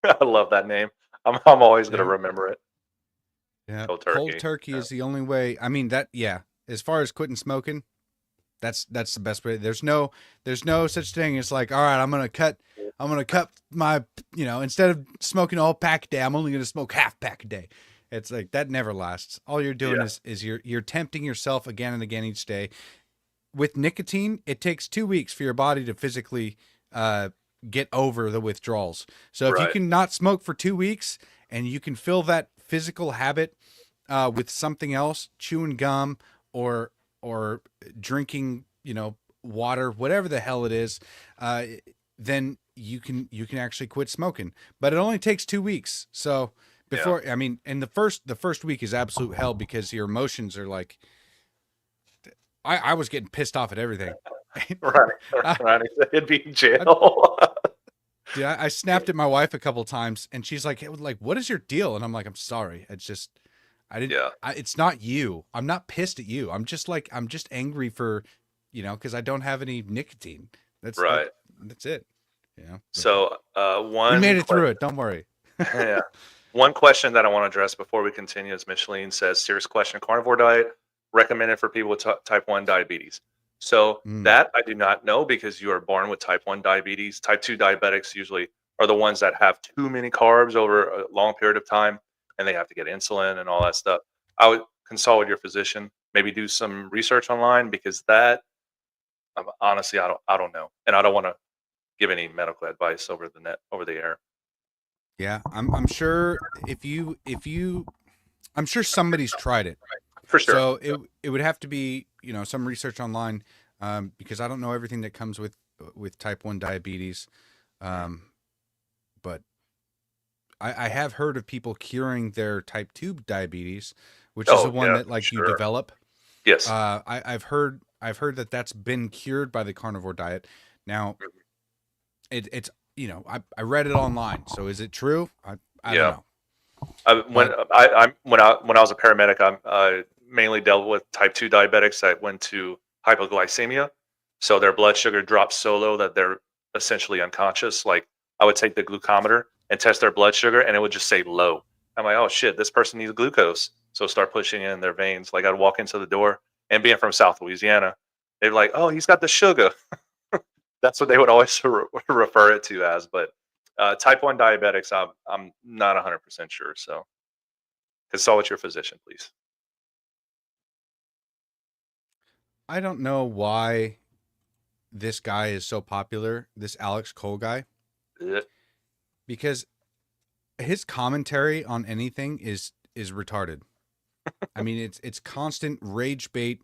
I love that name. I'm always gonna Yeah. remember it. Yeah. Cold turkey. Cold turkey Yeah. is the only way. I mean as far as quitting smoking, that's the best way. There's no such thing as like, all right, I'm gonna cut my, instead of smoking a whole pack a day, I'm only gonna smoke half pack a day. It's like that never lasts. All you're doing Yeah. is you're tempting yourself again and again each day. With nicotine, it takes 2 weeks for your body to physically get over the withdrawals. So if you Right. can not smoke for 2 weeks and you can fill that physical habit with something else, chewing gum or drinking, water, whatever the hell it is, then you can actually quit smoking. But it only takes 2 weeks. So before, I mean, and the first week is absolute hell because your emotions are like, I was getting pissed off at everything. Right. It'd be in jail. Dude, I snapped at my wife a couple times, and she's like, what is your deal? And I'm like, I'm sorry. It's just, I didn't. Yeah. It's not you. I'm not pissed at you. I'm just angry for, because I don't have any nicotine. That's Right. That's it. Yeah. So We made it through it. Don't worry. Yeah. One question that I want to address before we continue is Micheline says, serious question, carnivore diet recommended for people with type 1 diabetes. So that I do not know because you are born with type 1 diabetes. Type 2 diabetics usually are the ones that have too many carbs over a long period of time and they have to get insulin and all that stuff. I would consult with your physician, maybe do some research online because that honestly I don't know. And I don't want to give any medical advice over the air. Yeah, I'm sure I'm sure somebody's tried it. For sure. So it would have to be, some research online, because I don't know everything that comes with type 1 diabetes. But I have heard of people curing their type 2 diabetes, which is the one that like you develop. Yes. I've heard that that's been cured by the carnivore diet. Now it's I read it online. So is it true? I don't know. When I was a paramedic, I mainly dealt with type 2 diabetics that went to hypoglycemia. so their blood sugar drops so low that they're essentially unconscious. Like I would take the glucometer and test their blood sugar, and it would just say low. I'm like, oh shit, this person needs glucose. So start pushing it in their veins. Like I'd walk into the door, and being from South Louisiana, they're like, oh, he's got the sugar. That's what they would always refer it to as. But type 1 diabetics, I'm not 100% sure. So consult with your physician, please. I don't know why this guy is so popular, this Alex Cole guy, Ugh. because his commentary on anything is retarded. I mean, it's constant rage bait,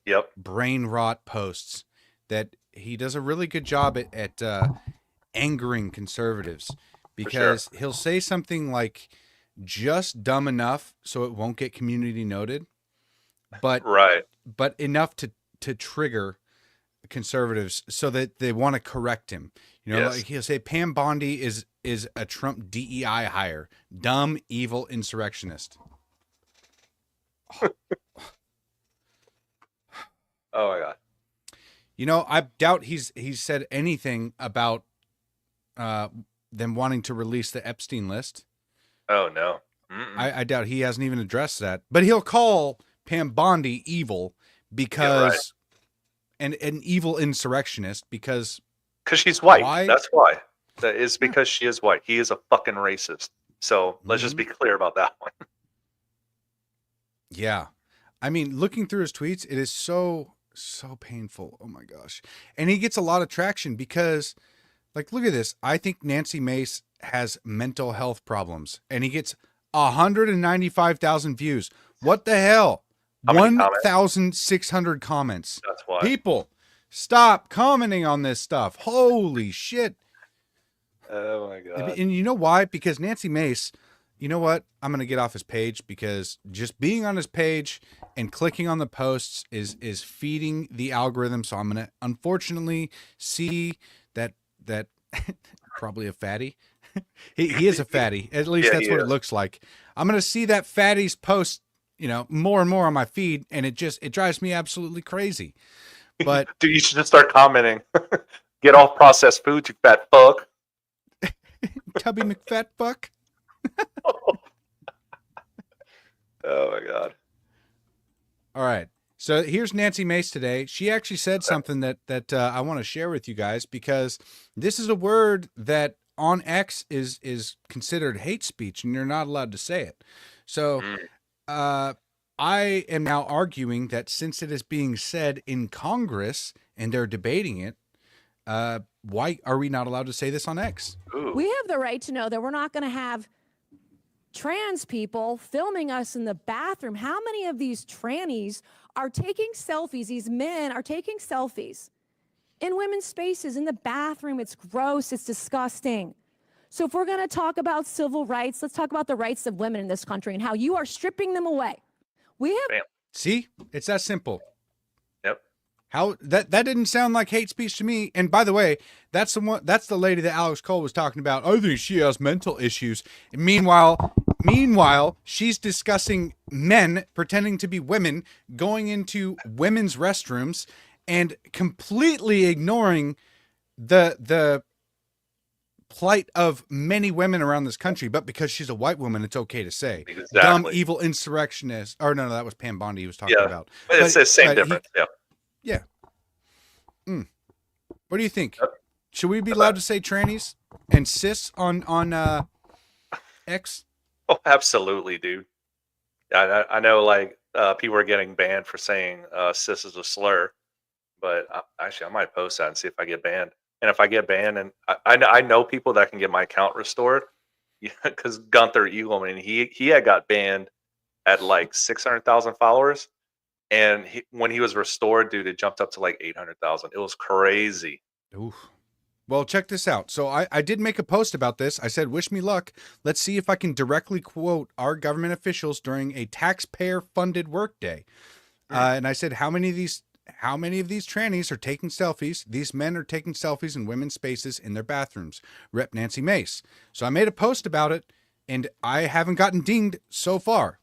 Yep. brain rot posts that he does a really good job at angering conservatives, because he'll say something like just dumb enough so it won't get community noted, but Right. but enough to trigger conservatives so that they want to correct him. You know, Yes. like he'll say Pam Bondi is a Trump DEI hire, dumb, evil insurrectionist. Oh my god. You know, I doubt he's said anything about them wanting to release the Epstein list. Oh no. Mm-mm. I doubt he hasn't even addressed that. But he'll call Pam Bondi evil because an evil insurrectionist because she's white. Why? That's why. That is because she is white. He is a fucking racist. So let's just be clear about that one. yeah. I mean, looking through his tweets, it is so painful. Oh my gosh. And he gets a lot of traction because, like, look at this. I think Nancy Mace has mental health problems, and he gets 195,000 views. What the hell? How many comments? 1,600 comments. That's why. People, stop commenting on this stuff. Holy shit. Oh my god. And you know why? Because Nancy Mace, you know what? I'm going to get off his page because just being on his page and clicking on the posts is feeding the algorithm. So I'm going to unfortunately see that probably a fatty. he is a fatty. At least Yeah, that's he what is. it looks like. I'm going to see that fatty's post, you know, more and more on my feed, and it drives me absolutely crazy. But Dude, you should just start commenting. Get off processed food, you fat fuck. Tubby McFatfuck. Oh my god. All right. So here's Nancy Mace today. She actually said something that I want to share with you guys, because this is a word that on X is considered hate speech, and you're not allowed to say it. So I am now arguing that since it is being said in Congress and they're debating it, why are we not allowed to say this on X? Ooh. We have the right to know that we're not going to have trans people filming us in the bathroom. How many of these trannies are taking selfies? These men are taking selfies in women's spaces, in the bathroom. It's gross. It's disgusting. So if we're going to talk about civil rights, let's talk about the rights of women in this country and how you are stripping them away. We have. Bam. See, it's that simple. Yep. How that didn't sound like hate speech to me. And by the way, that's the lady that Alex Cole was talking about. I think she has mental issues. And meanwhile, she's discussing men pretending to be women going into women's restrooms and completely ignoring the plight of many women around this country. But because she's a white woman, it's okay to say Exactly. dumb, evil insurrectionist. Or no, that was Pam Bondi he was talking about. But it's the same but difference. Yeah. Yeah. What do you think? Yep. Should we be allowed to say trannies and cis on X? Oh, absolutely, dude. I know, like, people are getting banned for saying cis is a slur, but actually, I might post that and see if I get banned. And if I get banned, and I know people that can get my account restored, because Gunther Eagleman, he had got banned at like 600,000 followers, and when he was restored, dude, it jumped up to like 800,000. It was crazy. Oof. Well, check this out. So I did make a post about this. I said, wish me luck. Let's see if I can directly quote our government officials during a taxpayer-funded workday. And I said, how many of these trannies are taking selfies? These men are taking selfies in women's spaces in their bathrooms. Rep Nancy Mace. So I made a post about it, and I haven't gotten dinged so far.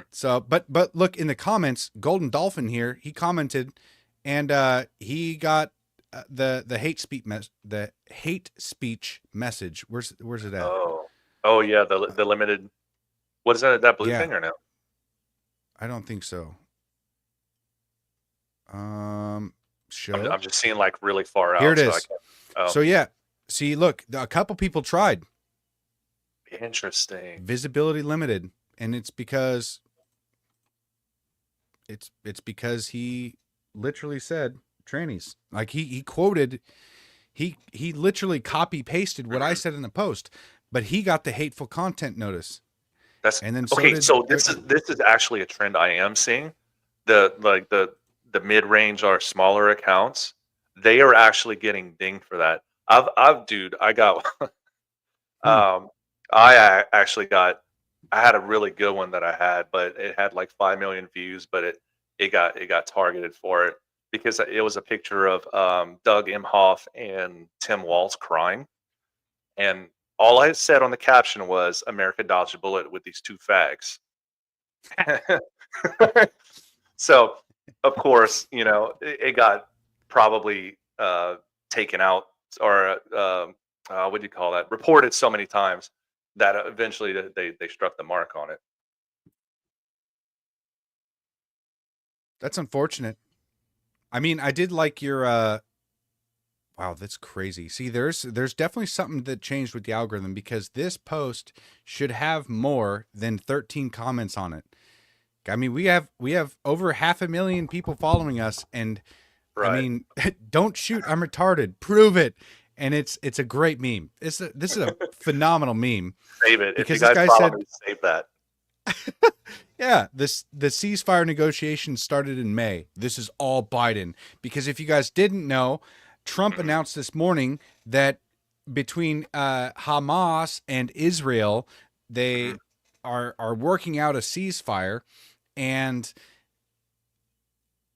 So, but look in the comments, Golden Dolphin here, he commented, and he got the hate speech message. Where's it at? Oh yeah, the limited. What is that blue Yeah. thing or no? I don't think so. Show. I'm just seeing like really far out. Here it so I is. can't- Oh, So yeah, see, look, a couple people tried interesting. visibility limited, and it's because he literally said trannies. Like he quoted, he literally copy pasted what I said in the post, but he got the hateful content notice. That's And then so okay. did- So this is actually a trend I am seeing. The mid range or smaller accounts, they are actually getting dinged for that. Dude, I got actually got I had a really good one that I had, but it had like 5 million views, but it got targeted for it because it was a picture of Doug Imhoff and Tim Walz crying, and all I said on the caption was "America dodged a bullet with these two fags." So, of course, it got probably taken out or what do you call that? Reported so many times that eventually they struck the mark on it. That's unfortunate. I mean, I did like your wow, that's crazy. See, there's definitely something that changed with the algorithm because this post should have more than 13 comments on it. I mean, we have over 500,000 people following us, and I Right. mean, don't shoot, I'm retarded. Prove it. And it's a great meme. This is a phenomenal meme. Save it. If you Because this guys guy follow said- me, save that. Yeah, the ceasefire negotiations started in May. This is all Biden. Because if you guys didn't know, Trump announced this morning that between Hamas and Israel, they are working out a ceasefire, and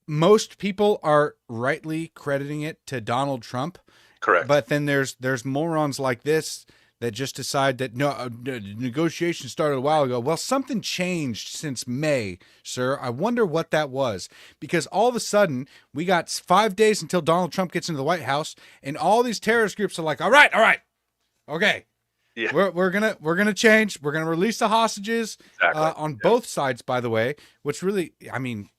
most people are rightly crediting it to Donald Trump. Correct. But then there's morons like this that just decide that no, negotiations started a while ago. Well, something changed since May, sir. I wonder what that was, because all of a sudden we got 5 days until Donald Trump gets into the White House, and all these terrorist groups are like, all right, okay, Yeah. we're gonna change. We're gonna release the hostages Exactly. on both sides, by the way. Which really, I mean,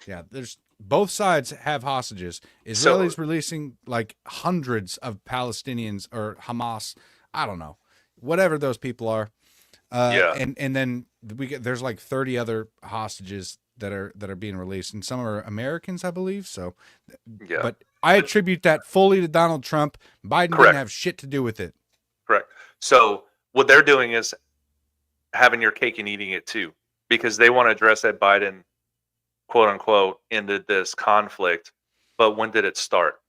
yeah, there's. Both sides have hostages. Israelis releasing like hundreds of Palestinians or Hamas. I don't know, whatever those people are. Yeah. And then there's like 30 other hostages that are being released, and some are Americans, I believe. So, Yeah. But I attribute that fully to Donald Trump. Biden Correct. didn't have shit to do with it. Correct. So what they're doing is having your cake and eating it too, because they want to address that Biden, quote unquote, ended this conflict. But when did it start?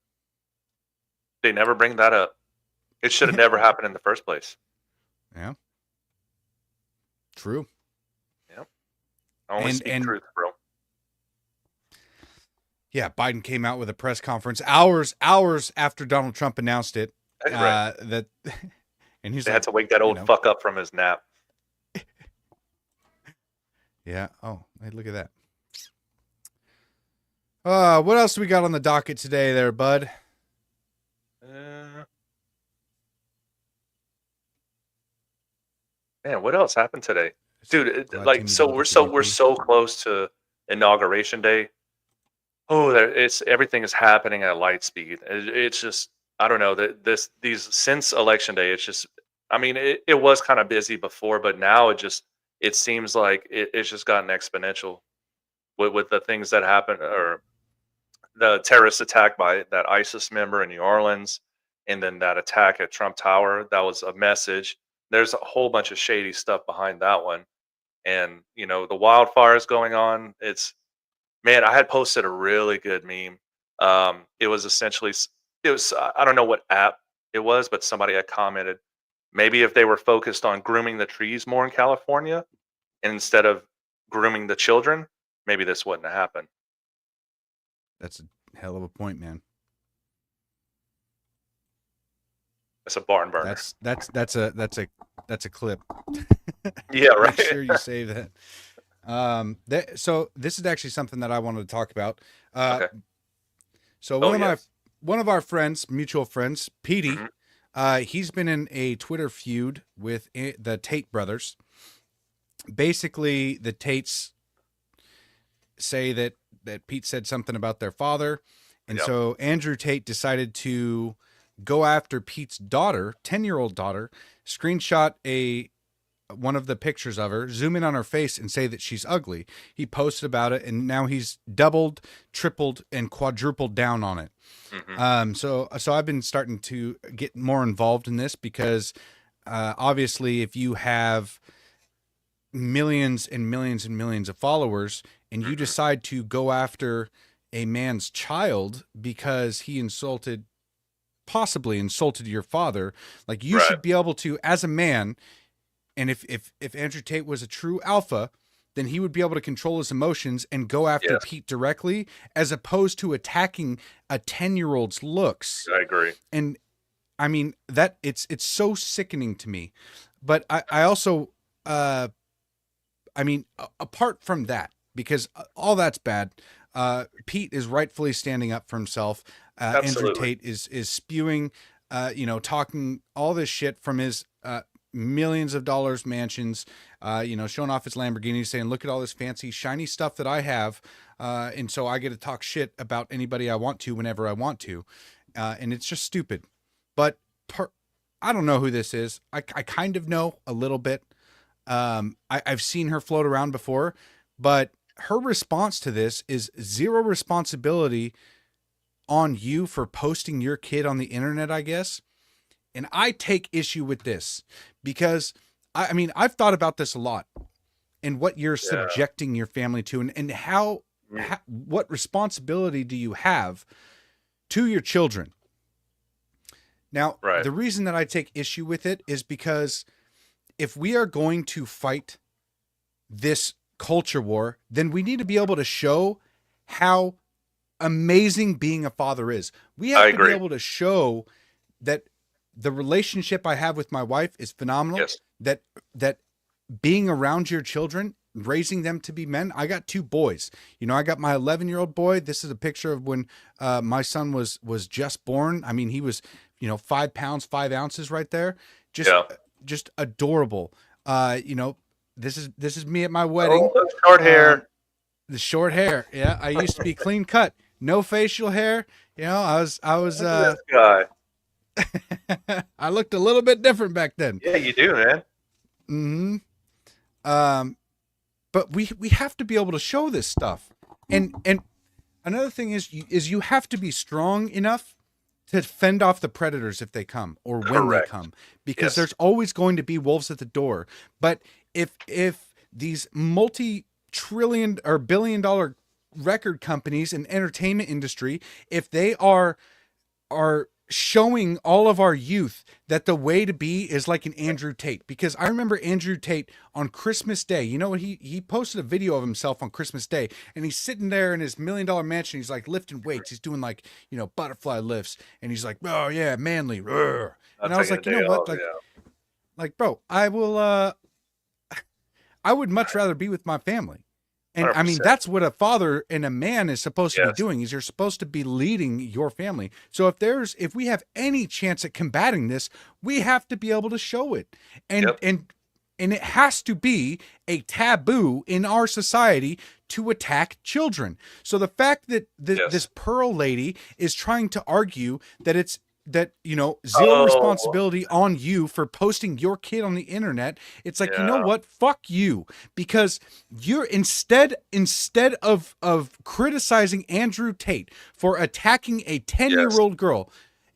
They never bring that up. It should have never happened in the first place. Yeah. True. I only And- speak and- truth, bro. Yeah, Biden came out with a press conference hours after Donald Trump announced it. Right. That, and he's They like, had to wake that old know. fuck up from his nap. yeah. Oh, hey, look at that. What else do we got on the docket today, there, bud? Man, what else happened today, dude? Glad Like, Timmy's so looking we're for we're EP. so close to inauguration day. Oh, it's everything is happening at light speed. It's just I don't know that these since election day. It's just I mean it was kind of busy before, but now it seems like it's just gotten exponential with the things that happened or the terrorist attack by that ISIS member in New Orleans, and then that attack at Trump Tower. That was a message. There's a whole bunch of shady stuff behind that one, and the wildfires going on. Man, I had posted a really good meme. It was essentially I don't know what app it was, but somebody had commented maybe if they were focused on grooming the trees more in California and instead of grooming the children, maybe this wouldn't have happened. That's a hell of a point, man. It's a barn burner. That's a clip. Yeah, right. Make sure you save that. So this is actually something that I wanted to talk about. Okay. So Oh, yes. one of our friends, mutual friends, Petey, Mhm. he's been in a Twitter feud with the Tate brothers. Basically, the Tates say that Pete said something about their father, and Yep. so Andrew Tate decided to go after Pete's daughter, 10-year-old daughter, screenshot one of the pictures of her, zoom in on her face, and say that she's ugly. He posted about it, and now he's doubled, tripled, and quadrupled down on it. Mhm. So I've been starting to get more involved in this because obviously, if you have millions and millions and millions of followers, and you Mhm. decide to go after a man's child because he possibly insulted your father, like you Right. should be able to, as a man. And if Andrew Tate was a true alpha, then he would be able to control his emotions and go after Yes. Pete directly, as opposed to attacking a 10-year-old's looks. I agree. And I mean that it's so sickening to me. But I also I mean, apart from that, because all that's bad, Pete is rightfully standing up for himself. Andrew Absolutely. Tate is spewing, talking all this shit from his millions of dollars mansions, showing off his Lamborghini, saying, "Look at all this fancy, shiny stuff that I have," and so I get to talk shit about anybody I want to whenever I want to, and it's just stupid. But I don't know who this is. I kind of know a little bit. I've seen her float around before, but her response to this is zero responsibility on you for posting your kid on the internet, I guess. And I take issue with this because I mean, I've thought about this a lot and what you're Yeah. subjecting your family to, and what responsibility do you have to your children? Now, Right. the reason that I take issue with it is because if we are going to fight this culture war, then we need to be able to show how amazing being a father is. We have I to be agree. able to show that the relationship I have with my wife is phenomenal. Yes. That being around your children, raising them to be men. I got 2 boys. I got my 11-year-old boy. This is a picture of when my son was just born. I mean, he was 5 pounds 5 ounces right there. Yeah. Just adorable. This is me at my wedding. Oh, short hair. The short hair. Yeah, I used to be clean cut, no facial hair. I was Look at this guy. I looked a little bit different back then. Yeah, you do, man. But we have to be able to show this stuff. And another thing is you have to be strong enough to fend off the predators if they come or when Correct. they come, because Yes. there's always going to be wolves at the door. But if these multi-trillion or billion-dollar record companies and entertainment industry, if they are showing all of our youth that the way to be is like an Andrew Tate, because I remember Andrew Tate on Christmas Day. You know what? He posted a video of himself on Christmas Day, and he's sitting there in his $1 million mansion. He's like lifting weights. He's doing like butterfly lifts, and he's like, "Oh yeah, manly." Rrr. And I was like, you know what? Like, bro, I will. I would much rather be with my family. And I mean, 100%. that's what a father and a man is supposed to be Yes. doing, is you're supposed to be leading your family. So if we have any chance at combating this, we have to be able to show it. And Yep. and it has to be a taboo in our society to attack children. So the fact that Yes. this Pearl lady is trying to argue that zero Oh. responsibility on you for posting your kid on the internet. It's like, you know Yeah. what? Fuck you. Because you're instead of criticizing Andrew Tate for attacking a 10-year-old girl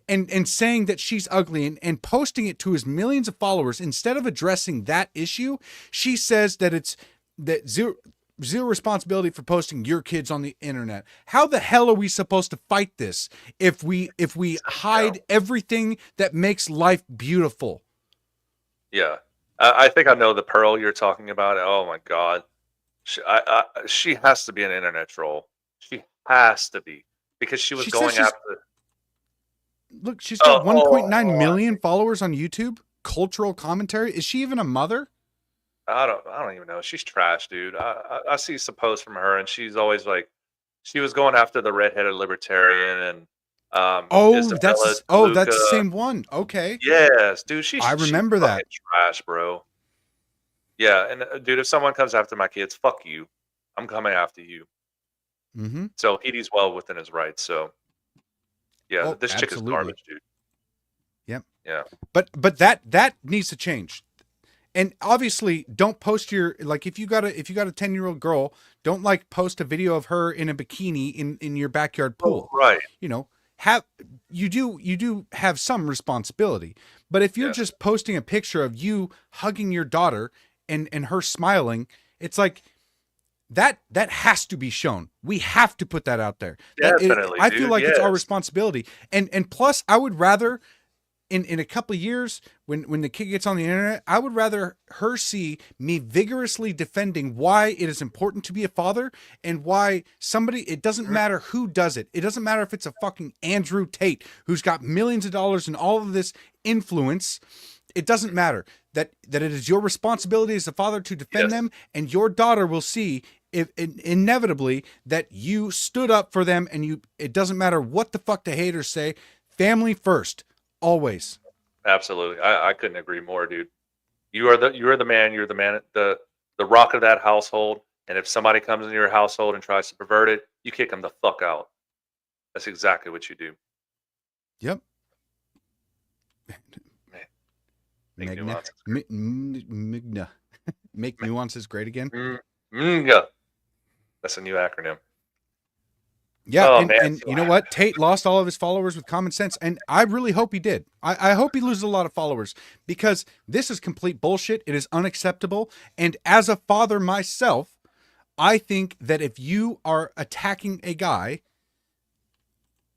and saying that she's ugly and posting it to his millions of followers, instead of addressing that issue, she says that zero responsibility for posting your kids on the internet. How the hell are we supposed to fight this if we hide everything that makes life beautiful? Yeah. I think I know the Pearl you're talking about. Oh my God. She has to be an internet troll. She has to be, because she was She going says she's- after. Look, she's got Oh, 1.9 million followers on YouTube. Cultural commentary. Is she even a mother? I don't even know. She's trash, dude. I see some posts from her, and she's always like, She was going after the redheaded libertarian and Oh, Isabella that's the DeLuca. same one. Okay. Yes, dude. She's I remember that. fucking trash, bro. Yeah, and dude, if someone comes after my kids, fuck you. I'm coming after you. Mm-hmm. So he's well within his rights. So yeah, Oh, this chick is absolutely. garbage, dude. Yep. Yeah. But that needs to change. And obviously, don't post your, like, if you got a 10-year-old girl, don't like post a video of her in a bikini in your backyard pool. Right. You know, you do have some responsibility. But if you're Yeah. just posting a picture of you hugging your daughter and her smiling, it's like that has to be shown. We have to put that out there. Definitely, I feel dude, like it's our yes. responsibility. And plus, I would rather in a couple of years, when the kid gets on the internet, I would rather her see me vigorously defending why it is important to be a father and why somebody, it doesn't matter who does it. It doesn't matter if it's a fucking Andrew Tate who's got millions of dollars and all of this influence. It doesn't matter that it is your responsibility as a father to defend Yes. them, and your daughter will see if inevitably that you stood up for them, and it doesn't matter what the fuck the haters say. Family first. Always. Absolutely. I couldn't agree more, dude. You are the man, the rock of that household. And if somebody comes into your household and tries to pervert it, you kick them the fuck out. That's exactly what you do. Yep. Make Magna. nuances. Magna. Make nuances great again. Yeah. That's a new acronym. Yeah, Oh, and, man. and you know what? Tate lost all of his followers with common sense, and I really hope he did. I hope he loses a lot of followers, because this is complete bullshit. It is unacceptable. And as a father myself, I think that if you are attacking a guy...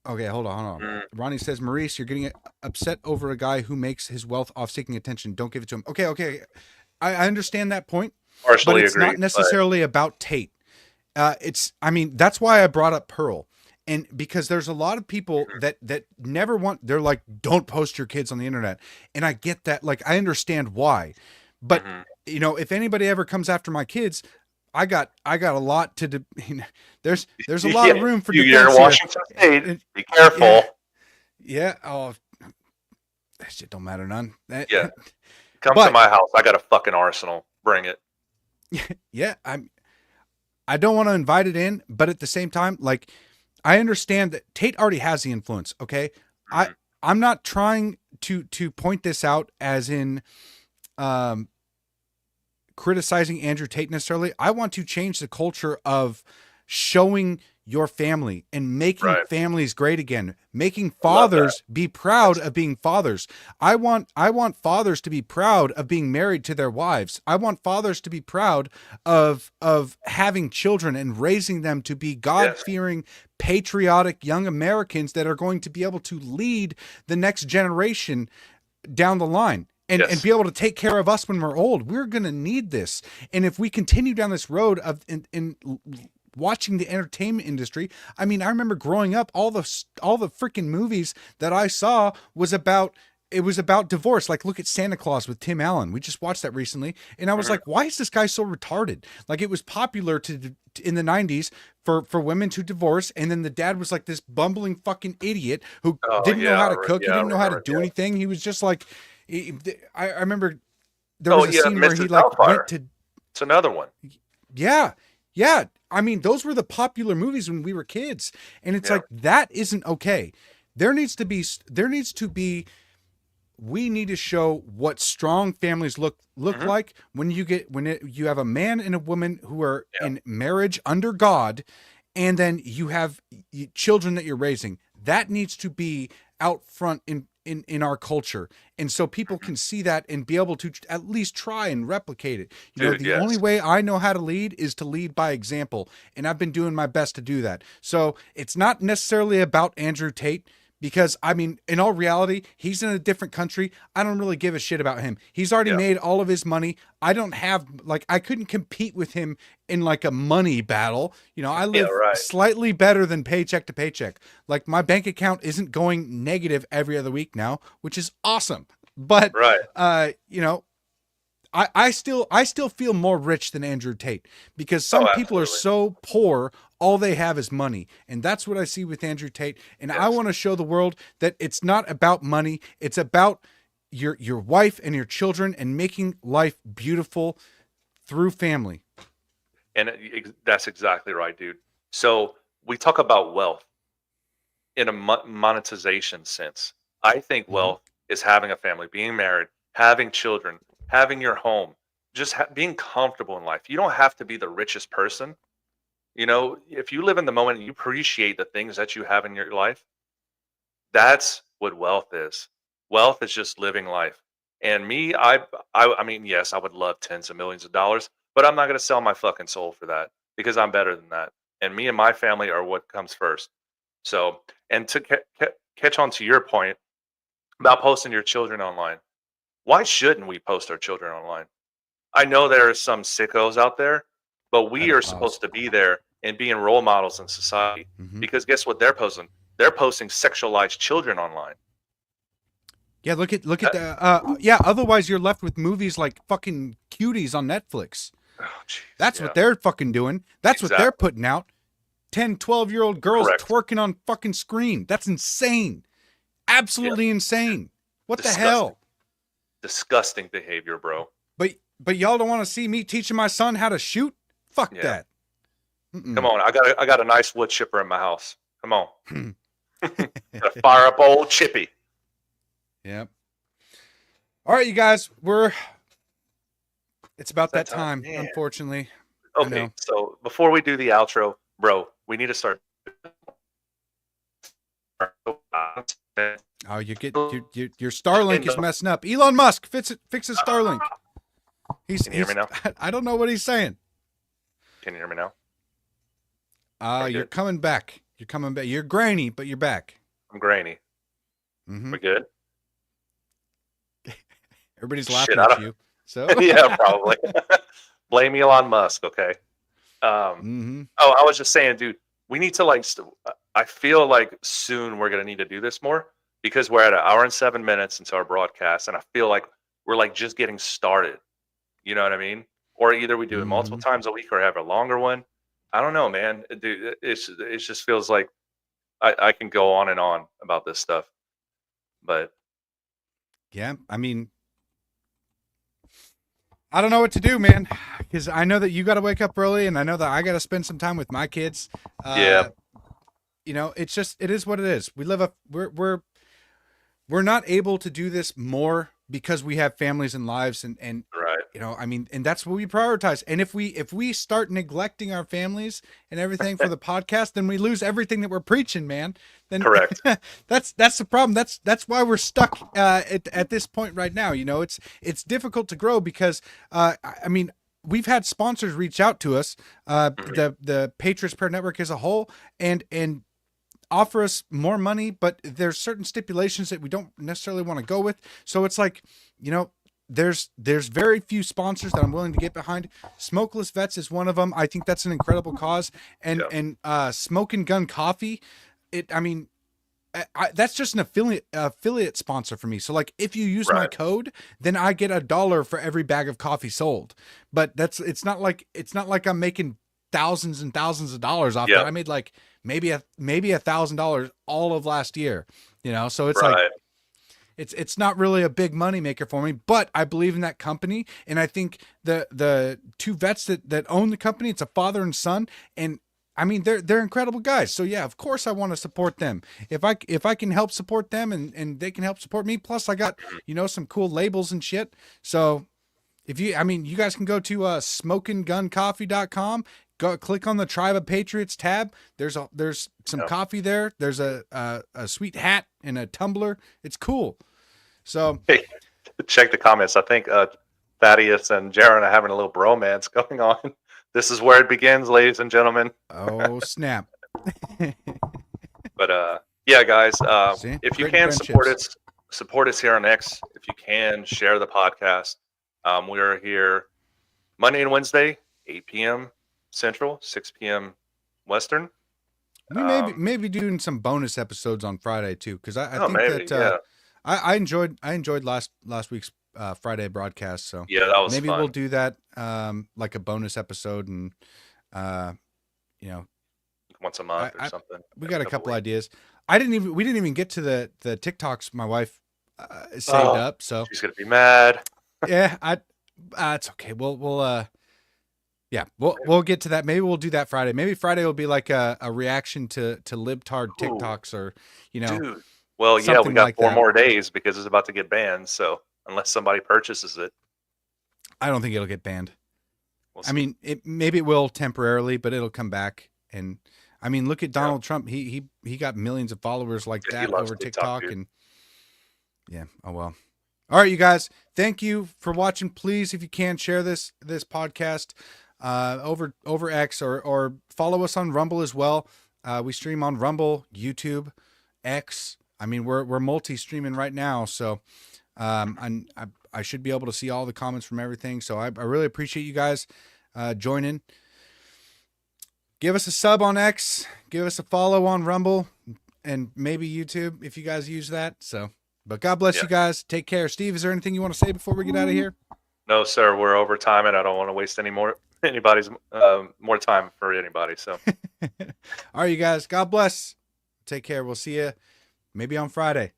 Okay, hold on. Ronnie says, Maurice, you're getting upset over a guy who makes his wealth off seeking attention. Don't give it to him. Okay. I understand that point, Partially but it's agree, not necessarily about Tate. That's why I brought up Pearl. And because there's a lot of people that never want, they're like, don't post your kids on the internet. And I get that. Like, I understand why, but you know, if anybody ever comes after my kids, I got a lot to, there's a lot of room for defense You're in here. Washington State. Be careful. Yeah. Oh, that shit don't matter none. Yeah. Come to my house. I got a fucking arsenal. Bring it. Yeah. I don't want to invite it in, but at the same time, like, I understand that Tate already has the influence. Okay. I'm not trying to point this out as in, criticizing Andrew Tate necessarily. I want to change the culture of showing your family and making families great again, making fathers be proud of being fathers. I want fathers to be proud of being married to their wives. I want fathers to be proud of having children and raising them to be God-fearing, patriotic young Americans that are going to be able to lead the next generation down the line. And be able to take care of us when we're old. We're going to need this. And if we continue down this road of in watching the entertainment industry, I mean, I remember growing up, all the freaking movies that I saw was about divorce. Like, look at Santa Claus with Tim Allen. We just watched that recently. And I was like, why is this guy so retarded? Like, it was popular in the 90s for women to divorce. And then the dad was like this bumbling fucking idiot who didn't know how to cook. He didn't know how to do anything. He was just like, I remember there was a scene where he like went to. It's another one. Yeah. I mean, those were the popular movies when we were kids, and it's like, that isn't okay. We need to show what strong families look like when you have a man and a woman who are in marriage under God, and then you have children that you're raising. That needs to be out front in our culture, and so people can see that and be able to at least try and replicate it. The only way I know how to lead is to lead by example, and I've been doing my best to do that. So it's not necessarily about Andrew Tate, because I mean, in all reality, he's in a different country. I don't really give a shit about him. He's already made all of his money. I don't have, like, I couldn't compete with him in like a money battle. I live slightly better than paycheck to paycheck. Like, my bank account isn't going negative every other week now, which is awesome. But, I still feel more rich than Andrew Tate, because some people are so poor, all they have is money. And that's what I see with Andrew Tate. And I want to show the world that it's not about money. It's about your wife and your children and making life beautiful through family. And that's exactly right, dude. So we talk about wealth in a monetization sense. I think wealth is having a family, being married, having children, having your home, just being comfortable in life. You don't have to be the richest person. You know, if you live in the moment and you appreciate the things that you have in your life, that's what wealth is. Wealth is just living life. And me, I mean, yes, I would love tens of millions of dollars, but I'm not going to sell my fucking soul for that, because I'm better than that. And me and my family are what comes first. So, and to catch on to your point about posting your children online, why shouldn't we post our children online? I know there are some sickos out there, but we are supposed to be there and being role models in society. Because guess what they're posting? They're posting sexualized children online. Yeah, look at the yeah. Otherwise, you're left with movies like fucking Cuties on Netflix. Oh, geez, That's what they're fucking doing. That's what they're putting out. 10, 12-year-old girls twerking on fucking screen. That's insane. Absolutely insane. What Disgusting. the hell? Disgusting behavior, bro. But y'all don't want to see me teaching my son how to shoot? Fuck that. Come on, I got a nice wood chipper in my house. Come on. Gotta fire up old Chippy. Yep. All right, you guys, it's about that time, unfortunately. Okay, so before we do the outro, bro, we need to start. Oh, your Starlink is messing up. Elon Musk, fix his Starlink. Can you hear me now? I don't know what he's saying. Can you hear me now? You're coming back. You're coming back. You're grainy, but you're back. I'm grainy. We good? Everybody's laughing at you. So yeah, probably. Blame Elon Musk. Okay. Oh, I was just saying, dude, we need to I feel like soon we're gonna need to do this more, because we're at 1 hour and 7 minutes into our broadcast, and I feel like we're like just getting started. You know what I mean? Or either we do it multiple times a week or have a longer one. I don't know, man. Dude, it just feels like I can go on and on about this stuff, but yeah, I mean, I don't know what to do, man, because I know that you got to wake up early, and I know that I got to spend some time with my kids. You know, it is what it is. We're not able to do this more because we have families and lives, and right. You know, I mean, and that's what we prioritize. And if we start neglecting our families and everything for the podcast, then we lose everything that we're preaching, man. Then correct. that's the problem. That's why we're stuck at this point right now. You know, it's difficult to grow because I mean, we've had sponsors reach out to us, the Patriots Prayer Network as a whole, and offer us more money, but there's certain stipulations that we don't necessarily want to go with. So it's like, you know, there's very few sponsors that I'm willing to get behind. Smokeless Vets is one of them. I think that's an incredible cause. And Smokin Gun Coffee, that's just an affiliate sponsor for me. So like, if you use my code, then I get $1 for every bag of coffee sold. But it's not like I'm making thousands and thousands of dollars off that. I made like maybe $1,000 all of last year, you know? So it's like, it's not really a big money maker for me, but I believe in that company. And I think the two vets that own the company, it's a father and son. And I mean, they're incredible guys. So yeah, of course I want to support them. If I can help support them and they can help support me. Plus I got, you know, some cool labels and shit. So you guys can go to smokinguncoffee.com. Go click on the Tribe of Patriots tab. There's some coffee there. There's a sweet hat and a tumbler. It's cool. So hey, check the comments. I think Thaddeus and Jaron are having a little bromance going on. This is where it begins, ladies and gentlemen. Oh snap! But yeah, guys, if you can support us here on X. If you can share the podcast. We are here Monday and Wednesday, 8 p.m. Central, 6 p.m. Western. We may be doing some bonus episodes on Friday too, because I think I enjoyed last week's Friday broadcast. So Yeah, that was maybe fun. we'll do that like a bonus episode, and you know, Once a month or something. we every got a couple couple weeks. ideas. We didn't even get to the TikToks my wife saved Oh. up. So She's gonna be mad. yeah, it's okay. Yeah, we'll get to that. Maybe we'll do that Friday. Maybe Friday will be like a reaction to libtard TikToks, or Dude. Well, yeah, we something got like 4 that. more days because it's about to get banned. So unless somebody purchases it, I don't think it'll get banned. we'll I see. mean, maybe it will temporarily, but it'll come back. And I mean, look at Donald Trump. He got millions of followers like Yeah, he that loves over TikTok, TikTok, dude. and yeah. Oh well. All right, you guys. Thank you for watching. Please, if you can, share this podcast over X, or follow us on Rumble as well. We stream on Rumble, YouTube, X. I mean, we're multi-streaming right now, so I should be able to see all the comments from everything. So I really appreciate you guys joining. Give us a sub on X. Give us a follow on Rumble, and maybe YouTube if you guys use that. So, but God bless you guys. Take care. Steve, is there anything you want to say before we get out of here? No, sir, we're over time, and I don't want to waste anybody's more time for anybody. So All right, you guys. God bless. Take care. We'll see you maybe on Friday.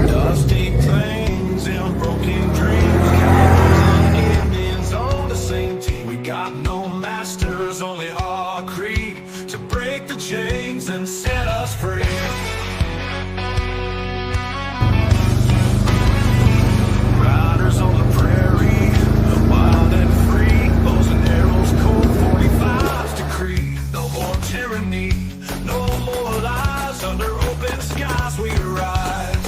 Dusty plains and broken dreams. Cowboys and Indians on the same team. We got no masters, only our creed to break the chains and set us free. Riders on the prairie, wild and free. Bows and arrows, cold 45's decree. No more tyranny, no more lies. Under open skies we rise.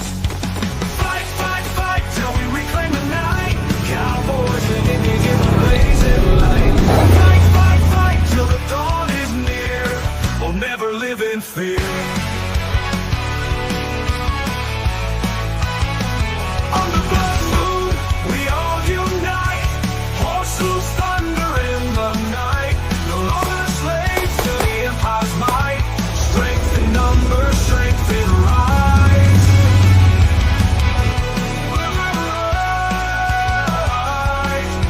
Fight, fight, fight till we reclaim the night. Cowboys and Indians in the blazing light. Fight, fight, fight till the dawn is near. We'll never live in fear. On the blood moon, we all unite. Horses thunder in the night. No longer slaves to the empire's might. Strength in numbers, strength in rise.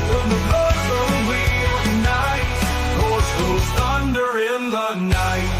From the blood moon we unite. Horses thunder in the night.